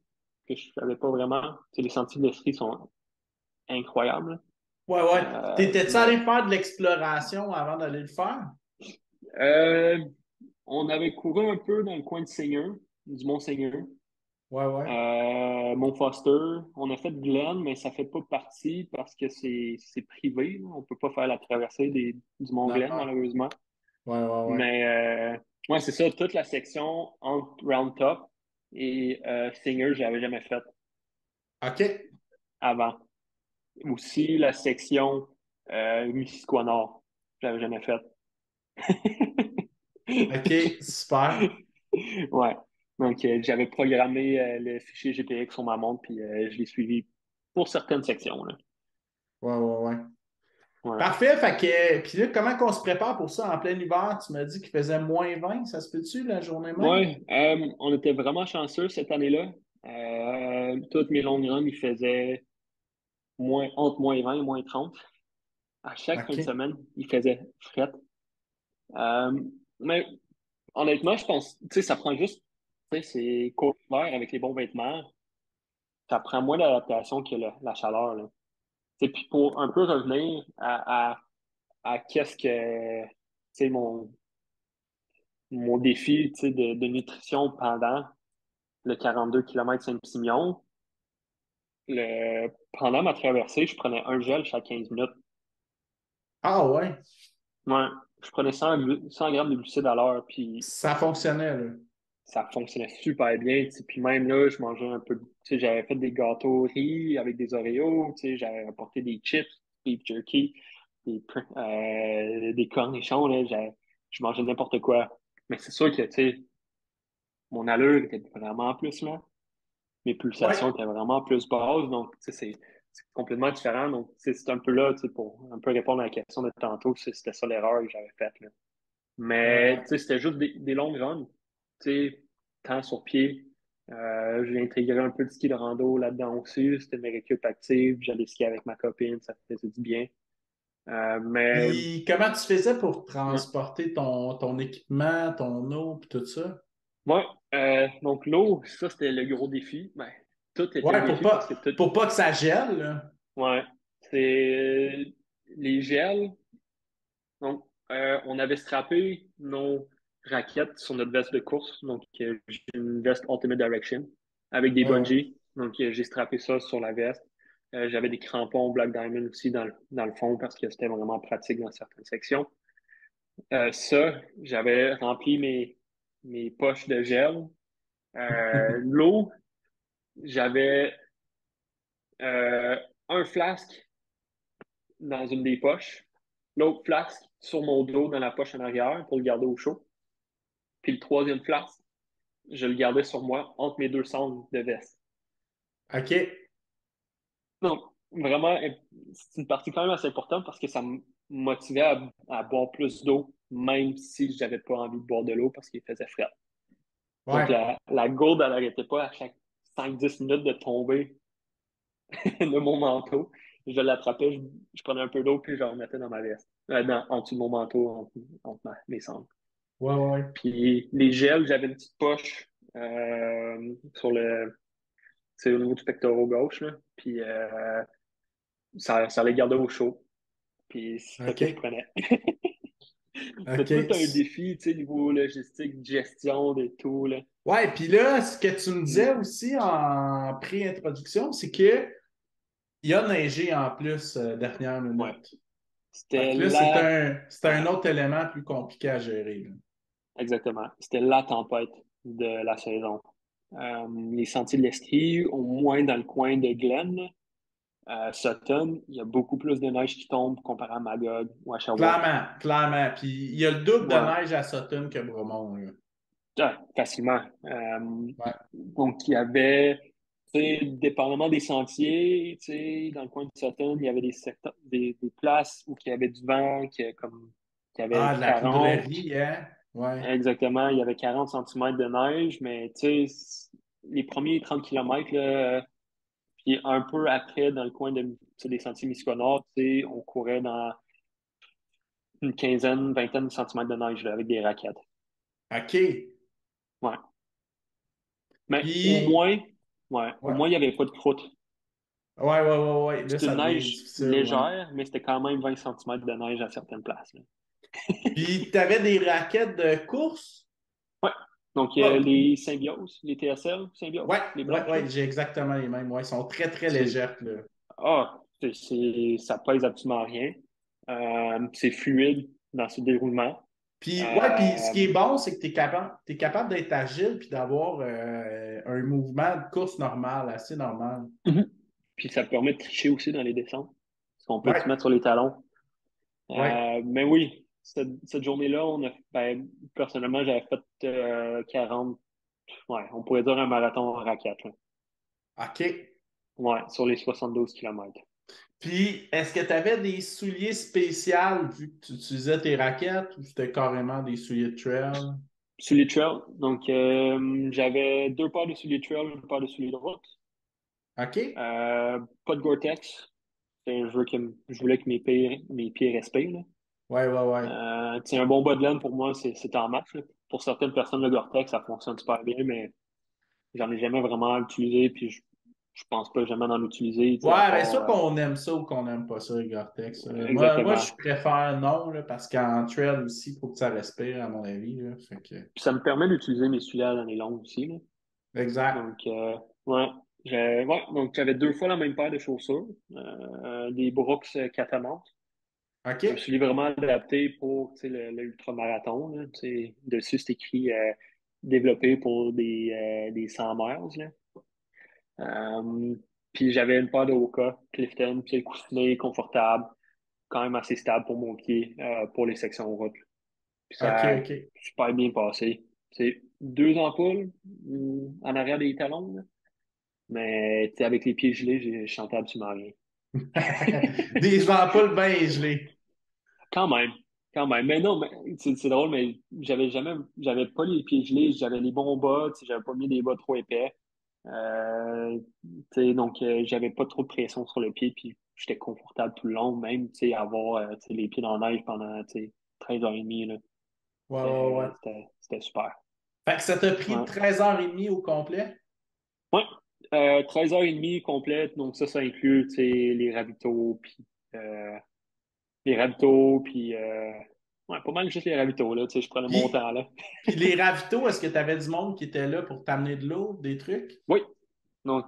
B: que je savais pas vraiment. Tu sais, les sentiers de l'Estrie sont incroyables.
A: Ouais, ouais. T'étais-tu
B: Mais,
A: allé faire de l'exploration avant d'aller le faire?
B: euh, on avait couru un peu dans le coin de Seigneur, du Mont-Seigneur.
A: Ouais, ouais.
B: Mont Foster, on a fait Glen, mais ça fait pas partie parce que c'est privé, là. On peut pas faire la traversée du Mont
A: Non,
B: Glen,
A: non.
B: malheureusement.
A: Ouais, ouais, ouais.
B: Mais ouais, c'est ça, toute la section entre Round Top et Seigneur, j'avais jamais fait
A: OK.
B: avant. Aussi la section Missisquoi Nord, j'avais jamais fait.
A: OK, super.
B: Ouais. Donc, j'avais programmé le fichier GPX sur ma montre, puis je l'ai suivi pour certaines sections, là.
A: Ouais, ouais, ouais.
B: Ouais.
A: Parfait, fait que, puis là, comment qu'on se prépare pour ça en plein hiver? Tu m'as dit qu'il faisait -20, ça se peut-tu la journée même?
B: Ouais, on était vraiment chanceux cette année-là. Toutes mes longues runs, il faisait entre -20 et -30. À chaque fin de
A: OK.
B: semaine, il faisait fret. Euh, mais honnêtement, je pense, tu sais, ça prend juste, tu sais, c'est court hiver avec les bons vêtements. Ça prend moins d'adaptation que la chaleur, là. Tu sais, puis pour un peu revenir à qu'est-ce que, tu sais, mon défi, tu sais, de nutrition pendant le 42 km Saint-Pimion, pendant ma traversée, je prenais un gel chaque 15 minutes.
A: Ah ouais,
B: Ouais, je prenais 100 grammes de glucides à l'heure, puis
A: ça fonctionnait, là.
B: ça fonctionnait super bien. Tu sais. Puis même là, je mangeais un peu. Tu sais, j'avais fait des gâteaux riz avec des Oreos. Tu sais, j'avais apporté des chips, beef jerky, des cornichons. Là, je mangeais n'importe quoi. Mais c'est sûr que, tu sais, mon allure était vraiment plus là. Mes pulsations
A: Ouais.
B: étaient vraiment plus basses. Donc, tu sais, c'est complètement différent. Donc, tu sais, c'est un peu là, tu sais, pour un peu répondre à la question de tantôt, c'était ça l'erreur que j'avais faite, là.
A: Ouais,
B: Mais,
A: ouais.
B: tu sais, c'était juste des longues runs. Tu sais, temps sur pied. J'ai intégré un peu de ski de rando là-dedans aussi. C'était mes récup actives. J'allais skier avec ma copine. Ça faisait du bien. Mais,
A: Puis comment tu faisais pour
B: ouais.
A: transporter ton équipement, ton eau, puis tout ça?
B: Ouais, donc l'eau, ça, c'était le gros défi. Ben, tout était le
A: Ouais,
B: défi parce que tout,
A: pour pas que ça gèle, là.
B: ouais, c'est les gels. Donc, on avait strappé nos raquettes sur notre veste de course. Donc, j'ai une veste Ultimate Direction avec des
A: Ouais, ouais.
B: bungees. Donc, j'ai strappé ça sur la veste. J'avais des crampons Black Diamond aussi dans le fond parce que c'était vraiment pratique dans certaines sections. J'avais rempli mes poches de gel. L'eau, j'avais euh, un flasque dans une des poches, l'autre flasque sur mon dos dans la poche en arrière pour le garder au chaud. Puis le troisième flasque, je le gardais sur moi entre mes deux cendres de veste.
A: OK.
B: Donc, vraiment, c'est une partie quand même assez importante parce que ça me motivait à boire plus d'eau, même si j'avais pas envie de boire de l'eau parce qu'il faisait frais. Donc,
A: Ouais.
B: la gourde, elle n'arrêtait pas à chaque 5-10 minutes de tomber de mon manteau. Je l'attrapais, je prenais un peu d'eau, puis je le remettais dans ma veste, en dessous de mon manteau, entre mes cendres.
A: Ouais, ouais, ouais.
B: Puis les gels, j'avais une petite poche sur c'est au niveau du pectoral gauche, là. Puis ça les gardait au chaud. Puis c'est ça que je
A: OK.
B: prenais. C'était tout
A: OK.
B: un défi, tu sais, niveau logistique, gestion de tout, là.
A: Ouais, puis là, ce que tu me disais
B: Mm.
A: aussi en pré-introduction, c'est que il a neigé en plus dernière
B: Ouais.
A: minute. Fait
B: C'était
A: que là, c'est un
B: ouais,
A: autre élément plus compliqué à gérer, là.
B: exactement. C'était la tempête de la saison. Les sentiers de l'Estrie, au moins dans le coin de Glen, Sutton, il y a beaucoup plus de neige qui tombe comparé à Magog ou à Sherbrooke.
A: Clairement, clairement. Puis il y a le double de
B: Ouais,
A: neige à Sutton que Bromont, là.
B: facilement.
A: Ouais.
B: Donc, il y avait, tu sais, dépendamment des sentiers, tu sais, dans le coin de Sutton, il y avait des places où il y avait du vent, qui avait
A: Ah, de la
B: 40.
A: poudrerie, hein? Ouais.
B: Exactement, il y avait 40 centimètres de neige, mais tu sais, les premiers 30 kilomètres, là, puis un peu après, dans le coin tu sais, des sentiers Misconord, tu sais, on courait dans une quinzaine, vingtaine de centimètres de neige là, avec des raquettes.
A: OK.
B: Ouais. Mais
A: Puis,
B: au
A: ouais.
B: moins, il n'y avait pas de croûte.
A: Ouais, ouais, ouais, ouais. Là,
B: C'était
A: ça
B: une
A: devient
B: neige
A: difficile, ouais.
B: légère, mais c'était quand même 20 centimètres de neige à certaines places, là.
A: Puis, t'avais des raquettes de course?
B: Ouais. Donc,
A: Ouais,
B: les Symbiose, les TSL
A: ouais,
B: Symbiose, les
A: ouais,
B: blanches, là.
A: ouais, j'ai exactement les mêmes. Ouais, ils sont très, très
B: C'est,
A: légères, là.
B: ça pèse absolument rien. C'est fluide dans ce déroulement.
A: Puis, ouais, puis ce
B: Euh,
A: qui est bon, c'est que t'es capable d'être agile puis d'avoir un mouvement de course normal, assez normal.
B: mhm. Puis ça permet de tricher aussi dans les descentes. Parce qu'on peut
A: Ouais,
B: se mettre sur les talons.
A: ouais.
B: Mais oui, cette journée-là, personnellement, j'avais fait Ouais, on pourrait dire un marathon en raquette, là.
A: OK.
B: Ouais, sur les 72 kilomètres.
A: Puis, est-ce que tu avais des souliers spéciaux vu que tu utilisais tes raquettes ou c'était carrément des souliers de trail?
B: Souliers trail, donc j'avais deux paires de souliers trail, une paire de souliers de route.
A: OK?
B: Pas de Gore-Tex. Je voulais que mes pieds respirent, là.
A: Ouais, ouais, ouais.
B: Un bon bas de laine pour moi, c'est en max, là. Pour certaines personnes, le Gore-Tex, ça fonctionne super bien, mais j'en ai jamais vraiment utilisé, puis je pense pas jamais en utiliser, tu sais, à
A: Ouais, ben ça
B: part.
A: qu'on aime ça ou qu'on n'aime pas ça, les Gore-Tex. Moi, je
B: Exactement.
A: préfère non, là, parce qu'en trail aussi, il faut que ça respire, à mon avis. Là, fait que...
B: Puis ça me permet d'utiliser mes souliers à l'année longue aussi, là.
A: Exact.
B: Donc, ouais. Ouais, donc j'avais deux fois la même paire de chaussures, des Brooks Catamount. Un
A: OK?
B: soulier vraiment adapté pour, tu sais, le ultramarathon, là. Tu sais, dessus, c'est écrit développé pour des 100 miles, là. Euh, Puis j'avais une paire de Hoka Clifton, puis le coussinet confortable, quand même assez stable pour mon pied, pour les sections route. Puis
A: OK,
B: ça a
A: OK.
B: super bien passé. C'est deux ampoules en arrière des talons, là. Mais tu sais, avec les pieds gelés, j'ai chanté absolument rien.
A: Des ampoules bien gelées.
B: Quand même, quand même. Mais non, mais c'est drôle, mais j'avais pas les pieds gelés, j'avais les bons bas, tu sais, j'avais pas mis des bas trop épais. Donc, j'avais pas trop de pression sur le pied, puis j'étais confortable tout le long, même, tu sais, avoir tu sais, les pieds dans la neige pendant, tu sais, 13h30, là.
A: Ouais, ouais, ouais.
B: C'était super.
A: Fait que ça t'a pris
B: Ouais.
A: 13h30 au complet?
B: Ouais. 13h30 complète, donc ça inclut, tu sais, euh, les ravitaux, puis ouais, pas mal juste les ravitaux, là, tu sais, je prenais mon
A: Puis,
B: temps, là.
A: puis les ravitaux, est-ce que tu avais du monde qui était là pour t'amener de l'eau, des trucs?
B: Oui, donc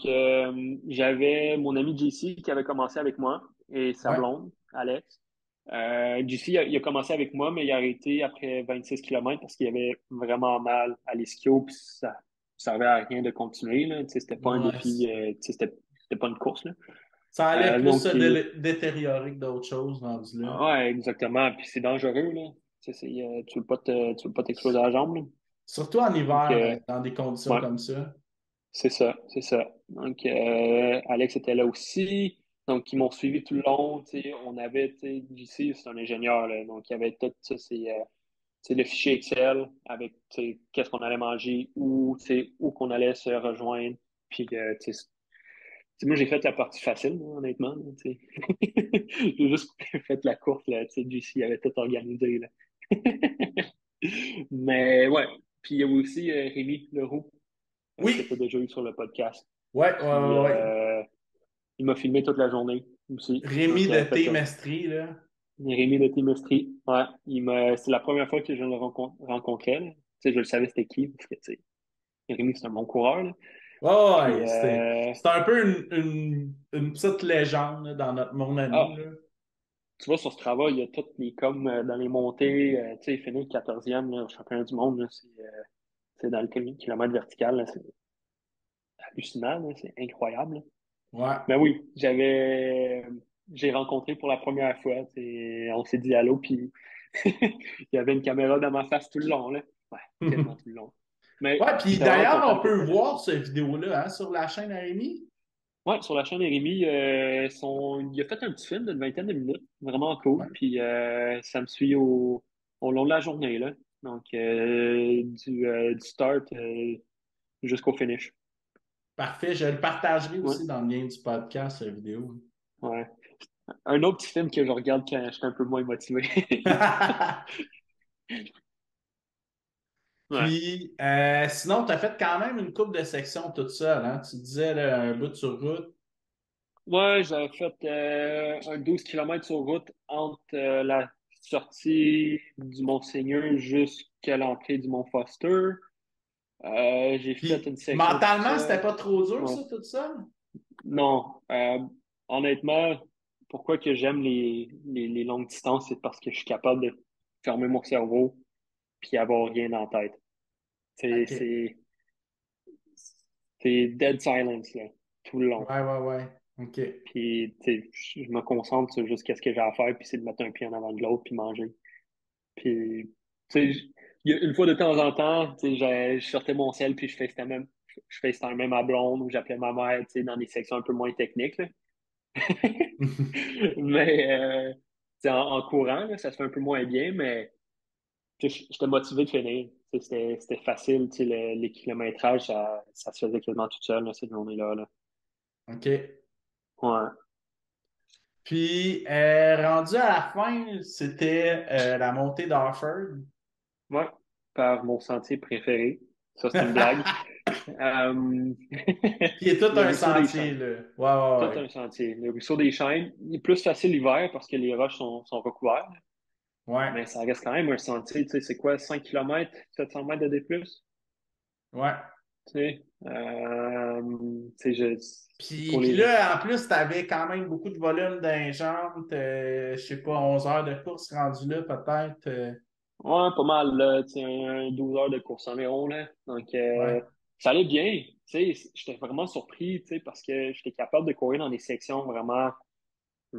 B: j'avais mon ami JC qui avait commencé avec moi et sa
A: Ouais.
B: blonde, Alex. JC, il a commencé avec moi, mais il a arrêté après 26 kilomètres parce qu'il avait vraiment mal à l'ischio, puis ça ne servait à rien de continuer, là. Tu sais, c'était pas un
A: Ouais.
B: défi, tu sais, c'était pas une course, là.
A: Ça allait plus se
B: Donc,
A: détériorer que d'autres choses rendu là.
B: ouais, exactement. Puis c'est dangereux, là. Tu sais, tu veux pas t'exploser la jambe, là.
A: Surtout en
B: Donc,
A: hiver, dans des conditions
B: ouais.
A: comme ça.
B: C'est ça, c'est ça. Donc, Alex était là aussi. Donc, ils m'ont suivi tout le long. Tu sais, on avait, tu sais, JC, c'est un ingénieur, là. Donc, il y avait tout ça, c'est le fichier Excel avec, tu sais, qu'est-ce qu'on allait manger, tu sais, où qu'on allait se rejoindre. Puis, tu sais, moi, j'ai fait la partie facile, moi, honnêtement, là, tu sais. J'ai juste fait la course, là. Tu sais, JC avait tout organisé, là. Mais, ouais. Puis, il y a aussi Rémi Leroux, que tu as
A: Oui,
B: déjà eu sur le podcast.
A: ouais, ouais,
B: Puis
A: ouais, ouais.
B: il m'a filmé toute la journée aussi.
A: Rémi
B: Donc il
A: de
B: avait fait
A: T-Mestri, là.
B: Rémi de Timestri. Ouais, c'est la première fois que je le rencontrais, là. Tu sais, je le savais c'était qui, parce que tu sais, Rémi, c'est un bon coureur, là.
A: Ouais,
B: Puis
A: ouais, c'est un peu une petite légende là, dans notre monde à nous,
B: ah,
A: là.
B: tu vois, sur ce travail, il y a toutes les comme dans les montées, tu sais, il finit le 14e là, au championnat du monde, là, c'est dans le kilomètre vertical, là, c'est hallucinant, là, c'est incroyable, là.
A: Ouais.
B: Ben oui, j'ai rencontré pour la première fois, on s'est dit allô, puis il y avait une caméra dans ma face tout le long, là. Ouais, quasiment tout le long. Mais
A: Ouais, puis
B: j'étais vraiment
A: d'ailleurs,
B: content
A: on
B: qu'il
A: peut
B: était là.
A: voir cette vidéo-là hein, sur la chaîne à Rémi.
B: Ouais, sur la chaîne Rémi, il a fait un petit film d'une vingtaine de minutes, vraiment
A: Ouais.
B: cool, puis ça me suit au long de la journée, là. Donc, du start jusqu'au finish.
A: Parfait, je le partagerai
B: Ouais,
A: aussi dans le lien du podcast, cette vidéo.
B: ouais. Un autre petit film que je regarde quand je suis un peu moins motivé. Ouais.
A: Puis, sinon, tu as fait quand même une coupe de sections toute seule, hein? Tu disais là, un bout sur route.
B: Ouais, j'avais fait un 12 kilomètres sur route entre la sortie du Mont-Seigneur jusqu'à l'entrée du Mont-Foster. J'ai fait
A: Puis,
B: une section tout
A: mentalement, c'était
B: seul.
A: pas trop dur,
B: Ouais.
A: ça, toute seule?
B: Non, honnêtement, pourquoi que j'aime les longues distances, c'est parce que je suis capable de fermer mon cerveau puis avoir rien en tête. C'est,
A: OK.
B: c'est, c'est dead silence, là, tout le long.
A: Ouais, ouais, ouais. OK.
B: Puis, tu sais, je me concentre sur juste qu'est-ce que j'ai à faire, puis c'est de mettre un pied en avant de l'autre, puis manger. Puis, tu sais, une fois de temps en temps, tu sais, je sortais mon sel puis je FaceTimais ma blonde ou j'appelais ma mère, tu sais, dans des sections un peu moins techniques, là. Mais, tu sais, en courant, là, ça se fait un peu moins bien, mais tu sais, j'étais motivé de finir. Tu sais, c'était facile, tu sais, les kilométrages, ça se faisait quasiment tout seul, là, cette journée-là, là.
A: OK.
B: Ouais.
A: Puis, rendu à la fin, c'était la montée d'Offord.
B: Ouais. Par mon sentier préféré. Ça, c'est une blague. Euh,
A: Qui est tout
B: le
A: un
B: ruisseau des
A: sentier,
B: Chênes.
A: là. Ouais,
B: Tout
A: ouais,
B: un sentier. Le ruisseau des Chênes, il est plus facile l'hiver parce que les roches sont recouvertes,
A: ouais.
B: mais ça reste quand même un sentier. Tu sais, c'est quoi, 5 kilomètres, 700 mètres de D+?
A: Ouais, ouais.
B: Tu sais,
A: Puis,
B: pour
A: puis
B: les,
A: là, en plus, tu avais quand même beaucoup de volume dans les jambes. Je sais pas, 11 heures de course rendu là, peut-être.
B: ouais, pas mal, là, tu sais, 12 heures de course environ, là. Donc,
A: Ouais.
B: ça allait bien. Tu sais, j'étais vraiment surpris, tu sais, parce que j'étais capable de courir dans des sections vraiment,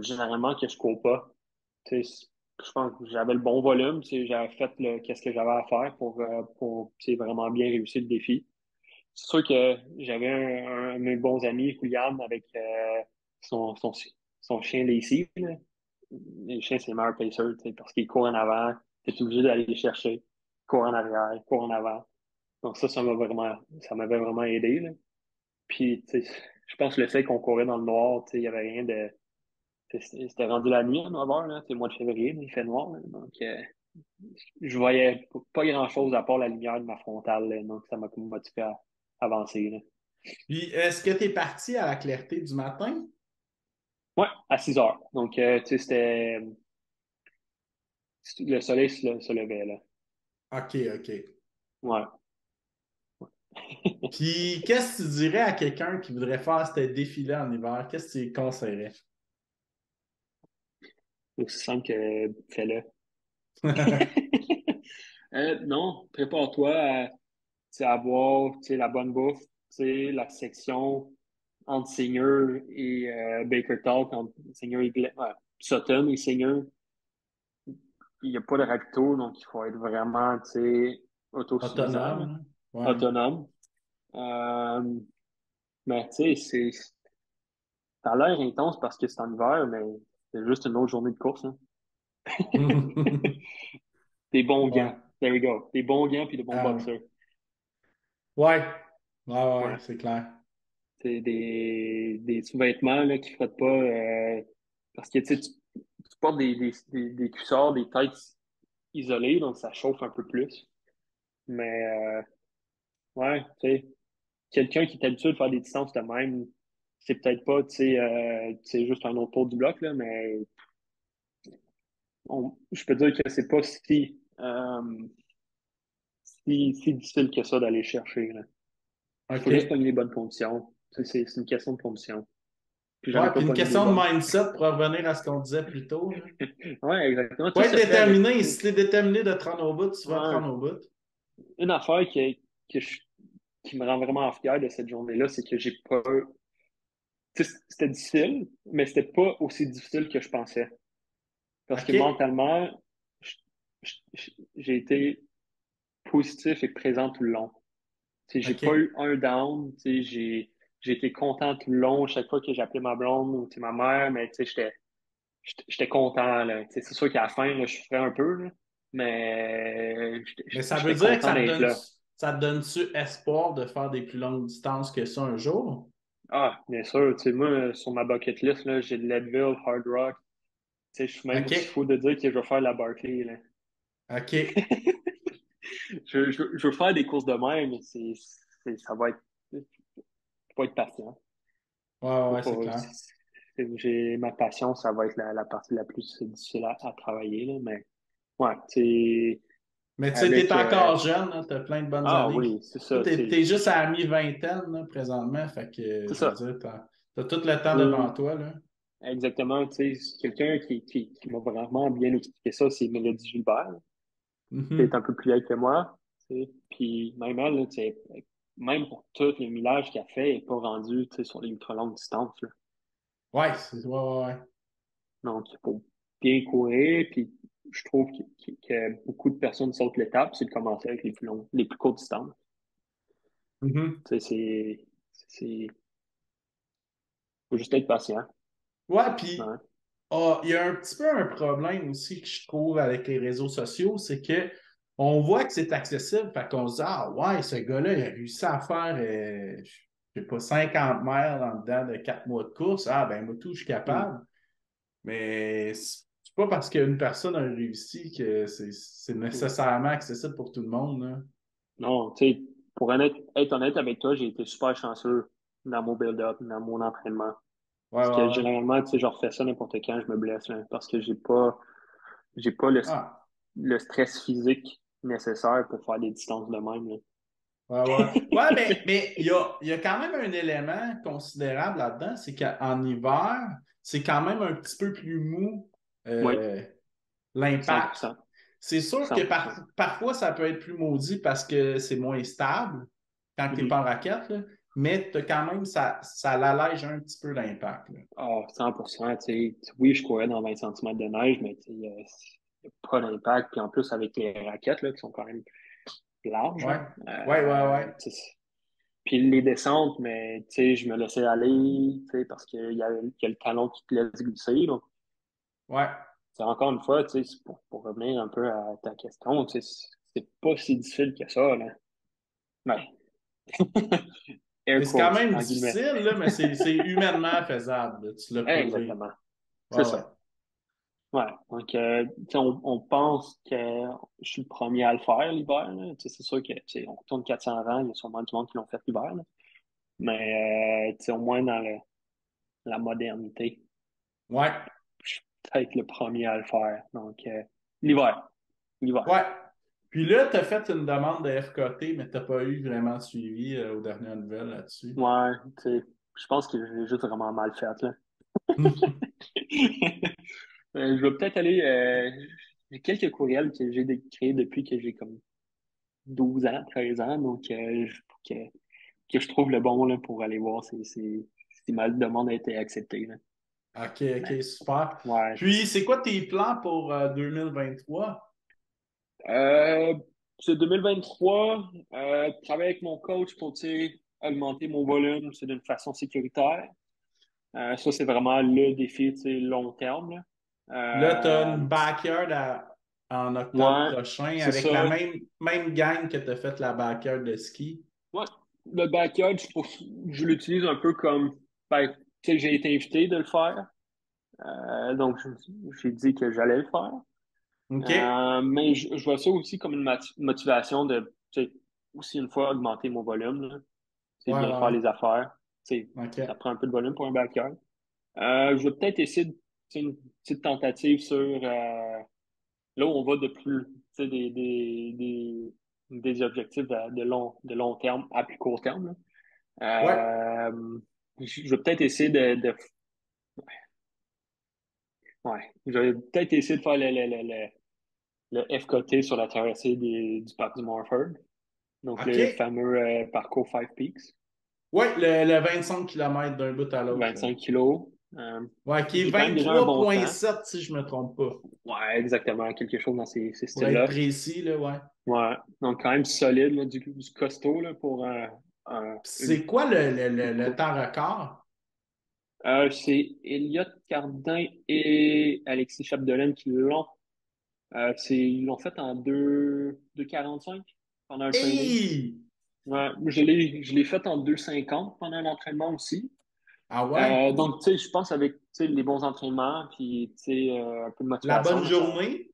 B: généralement, que je cours pas. Tu sais, je pense que j'avais le bon volume, tu sais, j'avais fait qu'est-ce que j'avais à faire pour, tu sais, vraiment bien réussir le défi. C'est sûr que j'avais un de mes bons amis, William, avec son, son, son chien Lacey, là. Les chiens, c'est les meilleurs pacers, tu sais, parce qu'ils courent en avant, tu es obligé d'aller les chercher. Ils courent en arrière, ils courent en avant. Donc ça m'avait vraiment aidé, là. Puis, tu sais, je pense que le fait qu'on courait dans le noir, tu sais, il y avait rien de, c'était rendu la nuit à 9 heures, là, c'est le mois de février, là, il fait noir, là. Donc, je voyais pas grand-chose à part la lumière de ma frontale, là. Donc, ça m'a comme motivé à avancer, là.
A: Puis, est-ce que tu es parti à la clarté du matin?
B: Ouais, à 6 heures. Donc, tu sais, le soleil se levait, là.
A: OK, OK.
B: Ouais.
A: Puis, qu'est-ce que tu dirais à quelqu'un qui voudrait faire ce défi-là en hiver? Qu'est-ce que tu lui conseillerais?
B: Aussi simple que fais-le. Non, prépare-toi à, tu sais, à boire, tu sais, la bonne bouffe, tu sais, la section entre Seigneur et Baker Talk, entre Seigneur et Sutton et Seigneur. Il n'y a pas de ravito, donc il faut être vraiment, tu sais, autosuffisant, là,
A: Autonome, hein? Ouais.
B: autonome. Euh, mais tu sais, ça a l'air intense parce que c'est en hiver, mais c'est juste une autre journée de course, hein. Des bons
A: Ouais.
B: gants. There we go. Des bons gants puis des bons
A: Ah,
B: boxers.
A: ouais. Ouais,
B: Ouais.
A: c'est clair.
B: C'est des sous-vêtements là, qui frottent pas. Parce que tu portes des cuissards, des têtes isolées, donc ça chauffe un peu plus. Mais ouais, tu sais, quelqu'un qui est habitué de faire des distances de même, c'est peut-être pas, tu sais, juste un autre tour du bloc, là, mais je peux dire que c'est pas si difficile que ça d'aller chercher, là. Il faut juste
A: OK.
B: pogner les bonnes conditions. Tu sais, c'est une question de conditions. Puis j'en ai
A: Ouais,
B: pas
A: puis une
B: pogné les
A: question de
B: bonnes.
A: mindset pour revenir à ce qu'on disait plus tôt, là.
B: Ouais, exactement.
A: Faut
B: Tout
A: être
B: se fait avec
A: déterminé. Si t'es déterminé de te rendre au bout, tu vas te
B: ouais,
A: rendre au bout.
B: une affaire que je- qui me rend vraiment fier de cette journée-là, c'est que j'ai pas. Tu sais, c'était difficile, mais c'était pas aussi difficile que je pensais. Parce que
A: OK?
B: mentalement, je- j'ai été positif et présent tout le long. Tu sais, j'ai pas
A: OK?
B: eu un down. Tu sais, j'ai été content tout le long. Chaque fois que j'appelais ma blonde ou tu sais, ma mère, mais tu sais, j'étais content, là. Tu sais, c'est sûr qu'à la fin, là, je souffrais un peu, là, mais
A: Mais ça veut
B: j'étais
A: dire que
B: content d'être là.
A: ça te donne-tu espoir de faire des plus longues distances que ça un jour?
B: Ah, bien sûr, tu sais, moi, sur ma bucket list, là, j'ai Leadville, Hard Rock. Tu sais, je suis même aussi
A: OK?
B: fou de dire que je vais faire la Barclay, là.
A: OK.
B: Je veux faire des courses de même, mais ça va être, faut être patient.
A: Ouais,
B: Faut
A: ouais, c'est
B: pas,
A: clair.
B: j'ai ma passion, ça va être la partie la plus difficile à travailler, là, mais ouais, tu sais,
A: Mais tu sais, t'es
B: avec,
A: encore jeune, tu as plein de bonnes
B: ah
A: années.
B: oui, c'est
A: Toi,
B: ça, tu
A: t'es
B: sais,
A: juste à la mi-vingtaine, là, présentement. Fait que,
B: c'est
A: je veux
B: ça.
A: dire, t'as tout le temps devant
B: Euh,
A: toi, là.
B: Exactement, tu sais, quelqu'un qui m'a vraiment bien expliqué ça, c'est Mélodie Gilbert, qui est un
A: Mhm.
B: peu plus vieille que moi, tu sais. Puis même elle, là, tu sais, même pour tous les millages qu'elle fait, elle n'est pas rendue, tu sais, sur les ultra longues distances, là.
A: Ouais, ouais.
B: Donc, il faut bien courir, puis je trouve que beaucoup de personnes sautent l'étape, c'est de commencer avec les plus longs, les plus courtes distances.
A: Mhm.
B: Tu sais, faut juste être patient.
A: Ouais, puis
B: Ouais.
A: il y a un petit peu un problème aussi que je trouve avec les réseaux sociaux, c'est que on voit que c'est accessible, fait qu'on se dit, ah ouais, ce gars-là, il a réussi à faire, je sais pas, 50 miles en dedans de 4 mois de course. Ah ben moi tout, je suis
B: Hmm.
A: capable. Mais c'est pas parce qu'une personne a réussi que c'est
B: Hmm.
A: nécessairement accessible pour tout le monde, là.
B: Non, tu sais, être honnête avec toi, j'ai été super chanceux dans mon build-up, dans mon entraînement.
A: Ouais,
B: Parce
A: ouais,
B: que
A: ouais.
B: généralement, tu sais, je refais ça n'importe quand, je me blesse, là, parce que j'ai pas
A: Ah,
B: le stress physique nécessaire pour faire des distances de même, là.
A: ouais, ouais. Ouais, mais il y a quand même un élément considérable là-dedans, c'est qu'en hiver, c'est quand même un petit peu plus mou,
B: Oui,
A: euh, l'impact.
B: 100%.
A: C'est sûr que
B: 100%.
A: parfois, ça peut être plus maudit parce que c'est moins stable quand tu n'es pas
B: Mhm.
A: en raquette, là, mais t'as quand même, ça l'allège un petit peu l'impact, là.
B: Ah, 100%, tu sais, oui, je courais dans 20 centimètres de neige, mais tu sais, y a pas d'impact. Puis en plus, avec les raquettes, là, qui sont quand même larges,
A: Ouais,
B: là,
A: ouais, ouais, ouais.
B: tu sais, puis les descentes, mais tu sais, je me laissais aller, tu sais, parce qu'il y a le talon qui te laisse glisser. Donc,
A: Ouais.
B: c'est encore une fois, tu sais, pour revenir un peu à ta question, tu sais, c'est pas si difficile que ça, là. Mais, air
A: Mais c'est quand
B: quotes,
A: même
B: en guillemets.
A: difficile, là, mais c'est humainement faisable, là. Tu l'as prouvé.
B: Exactement.
A: Ouais,
B: C'est
A: ouais.
B: ça. Ouais. Donc, tu sais, on pense que je suis le premier à le faire l'hiver, là. Tu sais, c'est sûr que, tu sais, on retourne 400 rangs, il y a sûrement du monde qui l'ont fait l'hiver, là. Mais, tu sais, au moins dans la modernité,
A: Ouais.
B: je suis peut-être le premier à le faire. Donc, l'hiver. L'hiver.
A: Ouais. Puis là, tu as fait une demande de FKT, mais tu n'as pas eu vraiment de suivi aux dernières nouvelles là-dessus.
B: Ouais, tu sais, je pense que je l'ai juste vraiment mal fait, là. Je vais peut-être aller. J'ai quelques courriels que j'ai créés depuis que j'ai comme 12 ans, 13 ans. Donc, que je trouve le bon là, pour aller voir si ma demande a été acceptée, là.
A: OK,
B: Mais,
A: OK, super.
B: ouais.
A: Puis, c'est quoi tes plans pour 2023?
B: Euh, c'est 2023. Travailler avec mon coach pour, tu sais, augmenter mon volume, c'est d'une façon sécuritaire. Ça, c'est vraiment le défi, tu sais, long terme, là.
A: Là, tu as une
B: Euh,
A: backyard en octobre
B: ouais,
A: prochain
B: c'est
A: avec
B: ça.
A: la même gang que tu as fait la backyard de ski.
B: Ouais, le backyard, je l'utilise un peu comme, ben, tu sais, j'ai été invité de le faire, donc j'ai dit que j'allais le faire.
A: OK?
B: Mais je vois ça aussi comme une motivation de, tu sais, aussi une fois augmenter mon volume, là, c'est
A: Ouais,
B: bien faire
A: ouais,
B: les affaires. Tu sais,
A: ouais.
B: ça
A: OK.
B: prend un peu de volume pour un backyard. Je vais peut-être essayer de, tu sais, une petite tentative sur là où on va de plus, tu sais, des objectifs de long terme à plus court terme, là.
A: Ouais.
B: Je vais peut-être essayer ouais, je vais peut-être essayer de faire le FKT sur la traversée du parc du Morford. Donc, le
A: OK.
B: fameux parcours Five Peaks,
A: Ouais, le 25 km d'un bout à l'autre, là.
B: 25 kilos.
A: Ouais, qui est
B: J'ai quand même déjà un bon temps.
A: 23,7 si je me trompe pas.
B: Ouais, exactement, quelque chose dans ces
A: Pour être
B: styles-là.
A: précis, là, ouais.
B: Ouais, donc quand même solide, là, du costaud là, pour une
A: C'est quoi le
B: course.
A: temps record?
B: C'est Elliott Cardin et Alexis Chapdelaine qui l'ont. Ils l'ont fait en 2,45 pendant un training.
A: Hey!
B: Ouais, je l'ai fait en 2,50 pendant un entraînement aussi.
A: Ah ouais?
B: Donc, tu sais, je pense avec, tu sais, les bons entraînements, puis, tu sais, un peu de
A: La
B: motivation,
A: bonne
B: là, ça...
A: journée?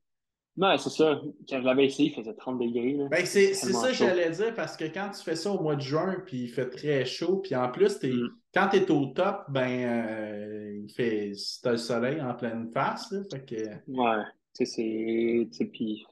B: Non, c'est ça. Quand je l'avais essayé, il faisait 30 degrés, là.
A: Ben,
B: C'était
A: c'est
B: tellement
A: ça que
B: chaud.
A: j'allais dire parce que quand tu fais ça au mois de juin, puis il fait très chaud, puis en plus,
B: Mm.
A: quand tu es au top, ben, c'est le soleil en pleine face, là, fait que,
B: Ouais, tu sais, tu sais, puis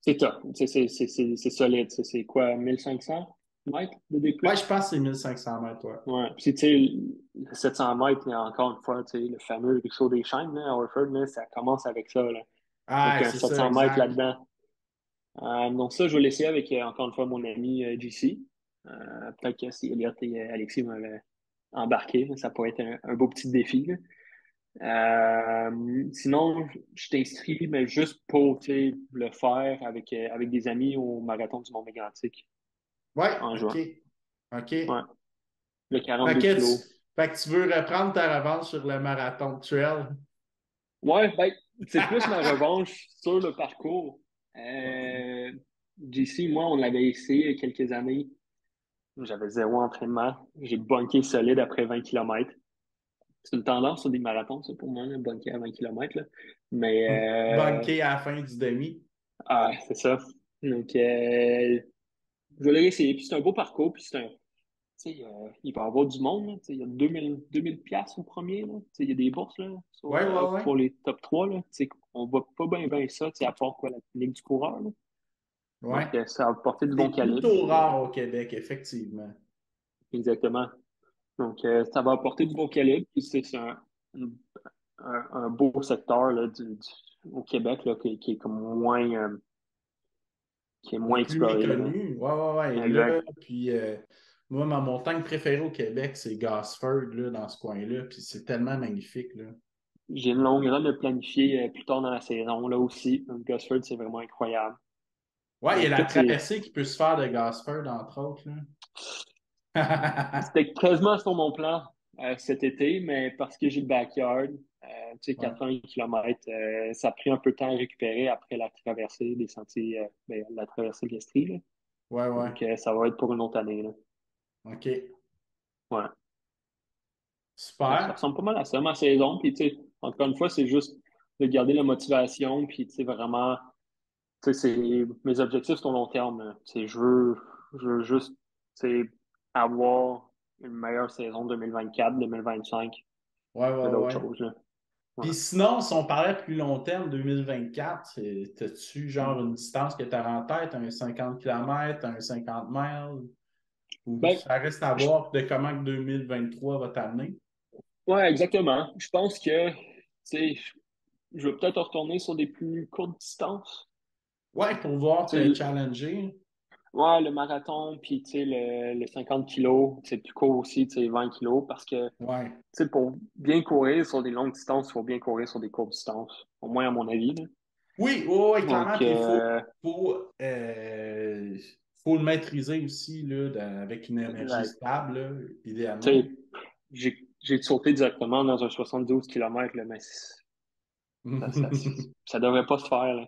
B: c'est top. Tu sais, c'est solide. C'est quoi, 1500 mètres de D+?
A: ouais, je pense que c'est 1 500 mètres, ouais.
B: Ouais. Puis, tu sais, le 700 mètres, il y a encore une fois, tu sais, le fameux saut des chaînes, là, à Orford, là, ça commence avec ça, là. Donc,
A: Ah,
B: un
A: c'est ça,
B: 700 mètres
A: exact.
B: là-dedans. Donc, ça, je vais l'essayer avec, encore une fois, mon ami JC. Peut-être que si Elliot et Alexis m'avaient embarqué, là, ça pourrait être un beau petit défi, là. Sinon, je t'inscris, mais juste pour, tu sais, le faire avec des amis au marathon du Mont-Mégantic
A: Ouais,
B: en
A: OK.
B: juin.
A: OK.
B: Ouais, le
A: Fait
B: 42
A: que
B: kilos.
A: fait que tu veux reprendre ta revanche sur le marathon de trail?
B: Ouais, ben, c'est plus ma revanche sur le parcours. JC, moi, on l'avait essayé il y a quelques années. J'avais zéro entraînement. J'ai bunké solide après 20 kilomètres. C'est une tendance sur des marathons, ça, pour moi, là, bunker à 20 kilomètres. Là. Mais,
A: Bunké à la fin du demi.
B: c'est ça. Donc, je vais l'essayer. Puis c'est un beau parcours. Puis c'est un, tu sais, il va y avoir du monde. Là. Tu sais, il y a 2000 piastres au premier. Là. Tu sais, il y a des bourses là,
A: Ouais, ouais, ouais.
B: pour les top 3. Là. Tu sais, on voit pas bien ça, tu sais, à part quoi, la clinique du coureur. Là.
A: Ouais.
B: Donc, ça va porter du
A: C'est
B: bon calibre.
A: plutôt
B: Puis,
A: rare au Québec, effectivement.
B: exactement. Donc, ça va apporter du bon calibre. Puis, c'est un beau secteur là, au Québec là, qui est comme qui est
A: Il est
B: moins
A: plus
B: exploré. Là.
A: méconnu. Ouais, ouais, ouais. Et là,
B: Exact.
A: puis moi, ma montagne préférée au Québec, c'est Gosford, là, dans ce coin-là. Puis c'est tellement magnifique, là.
B: J'ai une longue run de planifier plus tard dans la saison là aussi. Donc, Gosford, c'est vraiment incroyable.
A: Ouais, il y a
B: Donc,
A: la
B: toutes ces,
A: traversée qui peut se faire de Gosford, entre autres, là.
B: C'était quasiment sur mon plan cet été, mais parce que j'ai le backyard, tu sais,
A: Ouais,
B: 80 km, ça a pris un peu de temps à récupérer après la traversée des sentiers, la traversée de l'Estrie, là.
A: ouais, ouais.
B: Donc, ça va être pour une autre année, là.
A: OK.
B: Ouais. Donc, ça
A: Super.
B: ressemble pas mal à ça, ma saison. Puis, tu sais, encore une fois, c'est juste de garder la motivation, puis, tu sais, vraiment, tu sais, mes objectifs sont long terme, là. Tu sais, je veux juste, tu sais, avoir une meilleure saison 2024, 2025
A: Ouais, ouais,
B: que d'autres
A: ouais.
B: choses, là. Ouais.
A: Puis sinon, si on parlait plus long terme, 2024, t'as-tu genre
B: Mm.
A: une distance que tu as en tête, un 50 km, un 50 miles, ou
B: Ben,
A: ça reste à
B: je-
A: voir de comment que 2023 va t'amener?
B: ouais, exactement. Je pense que, tu sais, je vais peut-être retourner sur des plus courtes distances.
A: Ouais, pour voir
B: Tu sais,
A: te challenger.
B: ouais, le marathon, puis, tu sais, le 50 kilos, c'est plus court aussi, tu sais, 20 kilos, parce que, tu
A: Ouais.
B: sais, pour bien courir sur des longues distances, il faut bien courir sur des courtes distances. Au moins, à mon avis, là.
A: Oui, oui, oui, clairement.
B: Donc,
A: Puis il faut le maîtriser aussi là, avec une énergie
B: exact.
A: stable, là,
B: Tu
A: idéalement.
B: sais, j'ai sauté directement dans un 72 km, là, mais ça, ça, ça devrait pas se faire, là.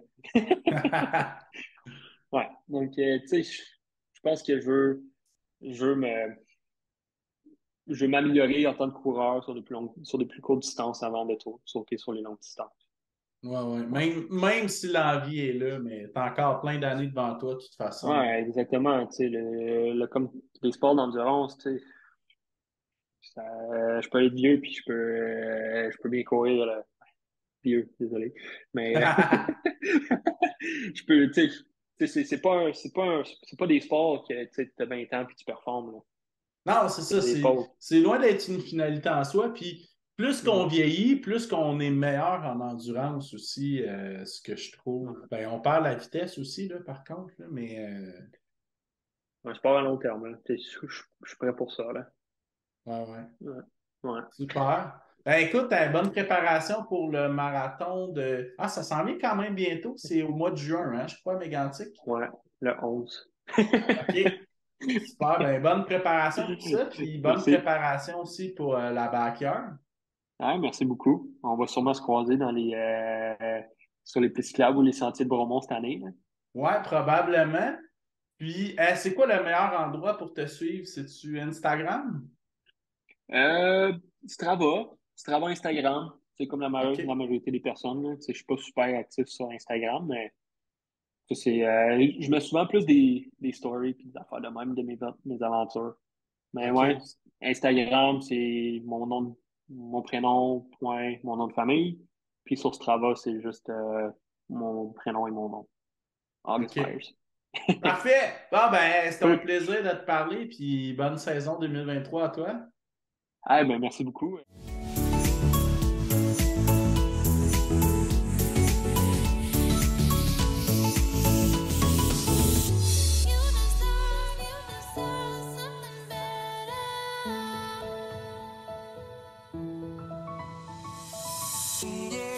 B: Ouais. Donc, tu sais, je pense que je veux me, je veux m'améliorer en tant que coureur sur des plus courtes distances avant de sauter sur les longues distances.
A: Ouais, ouais.
B: Ouais.
A: Même si l'envie est là, mais t'as encore plein d'années devant toi, de toute façon.
B: Ouais, exactement. Tu sais, comme les sports d'endurance, tu sais, je peux être vieux puis je peux bien courir, là. Vieux, désolé. Mais, je peux, tu sais, c'est pas des sports que, tu sais, t'as 20 ans puis tu performes, là.
A: Non, c'est ça.
B: C'est des
A: C'est,
B: sports.
A: c'est loin d'être une finalité en soi. Puis plus qu'on
B: Mhm.
A: vieillit, plus qu'on est meilleur en endurance aussi, ce que je trouve.
B: Ouais.
A: Ben, on parle la vitesse aussi, là, par contre, là, mais
B: Un sport à long terme, là. Tu sais, je suis prêt pour ça, là.
A: ouais, ouais.
B: Ouais. Ouais.
A: Super. Ben écoute, bonne préparation pour le marathon de. Ah, ça s'en vient quand même bientôt. C'est au mois de juin, hein, je crois, Mégantic.
B: Ouais. Le 11.
A: OK. Super. Ben, bonne préparation pour ça. Puis bonne
B: Merci.
A: préparation aussi pour la backyard.
B: Ouais, merci beaucoup. On va sûrement se croiser sur les pistes cyclables ou les sentiers de Bromont cette année, là.
A: Ouais, probablement. Puis, c'est quoi le meilleur endroit pour te suivre? C'est-tu Instagram?
B: Euh, Strava. Strava Instagram. C'est comme la
A: OK.
B: majorité des personnes, là. Tu sais, je suis pas super actif sur Instagram, mais ça, je mets souvent plus des stories puis des affaires de même de mes aventures. Mais ouais,
A: OK.
B: Instagram, c'est mon prénom, point, mon nom de famille. Puis sur Strava, c'est juste mon prénom et mon nom. August
A: OK.
B: Myers.
A: Parfait. Bon, ben, c'était un
B: Cool.
A: plaisir de te parler. Puis, bonne saison 2023 à toi.
B: Ah, ben, merci beaucoup.
C: Something better. yeah.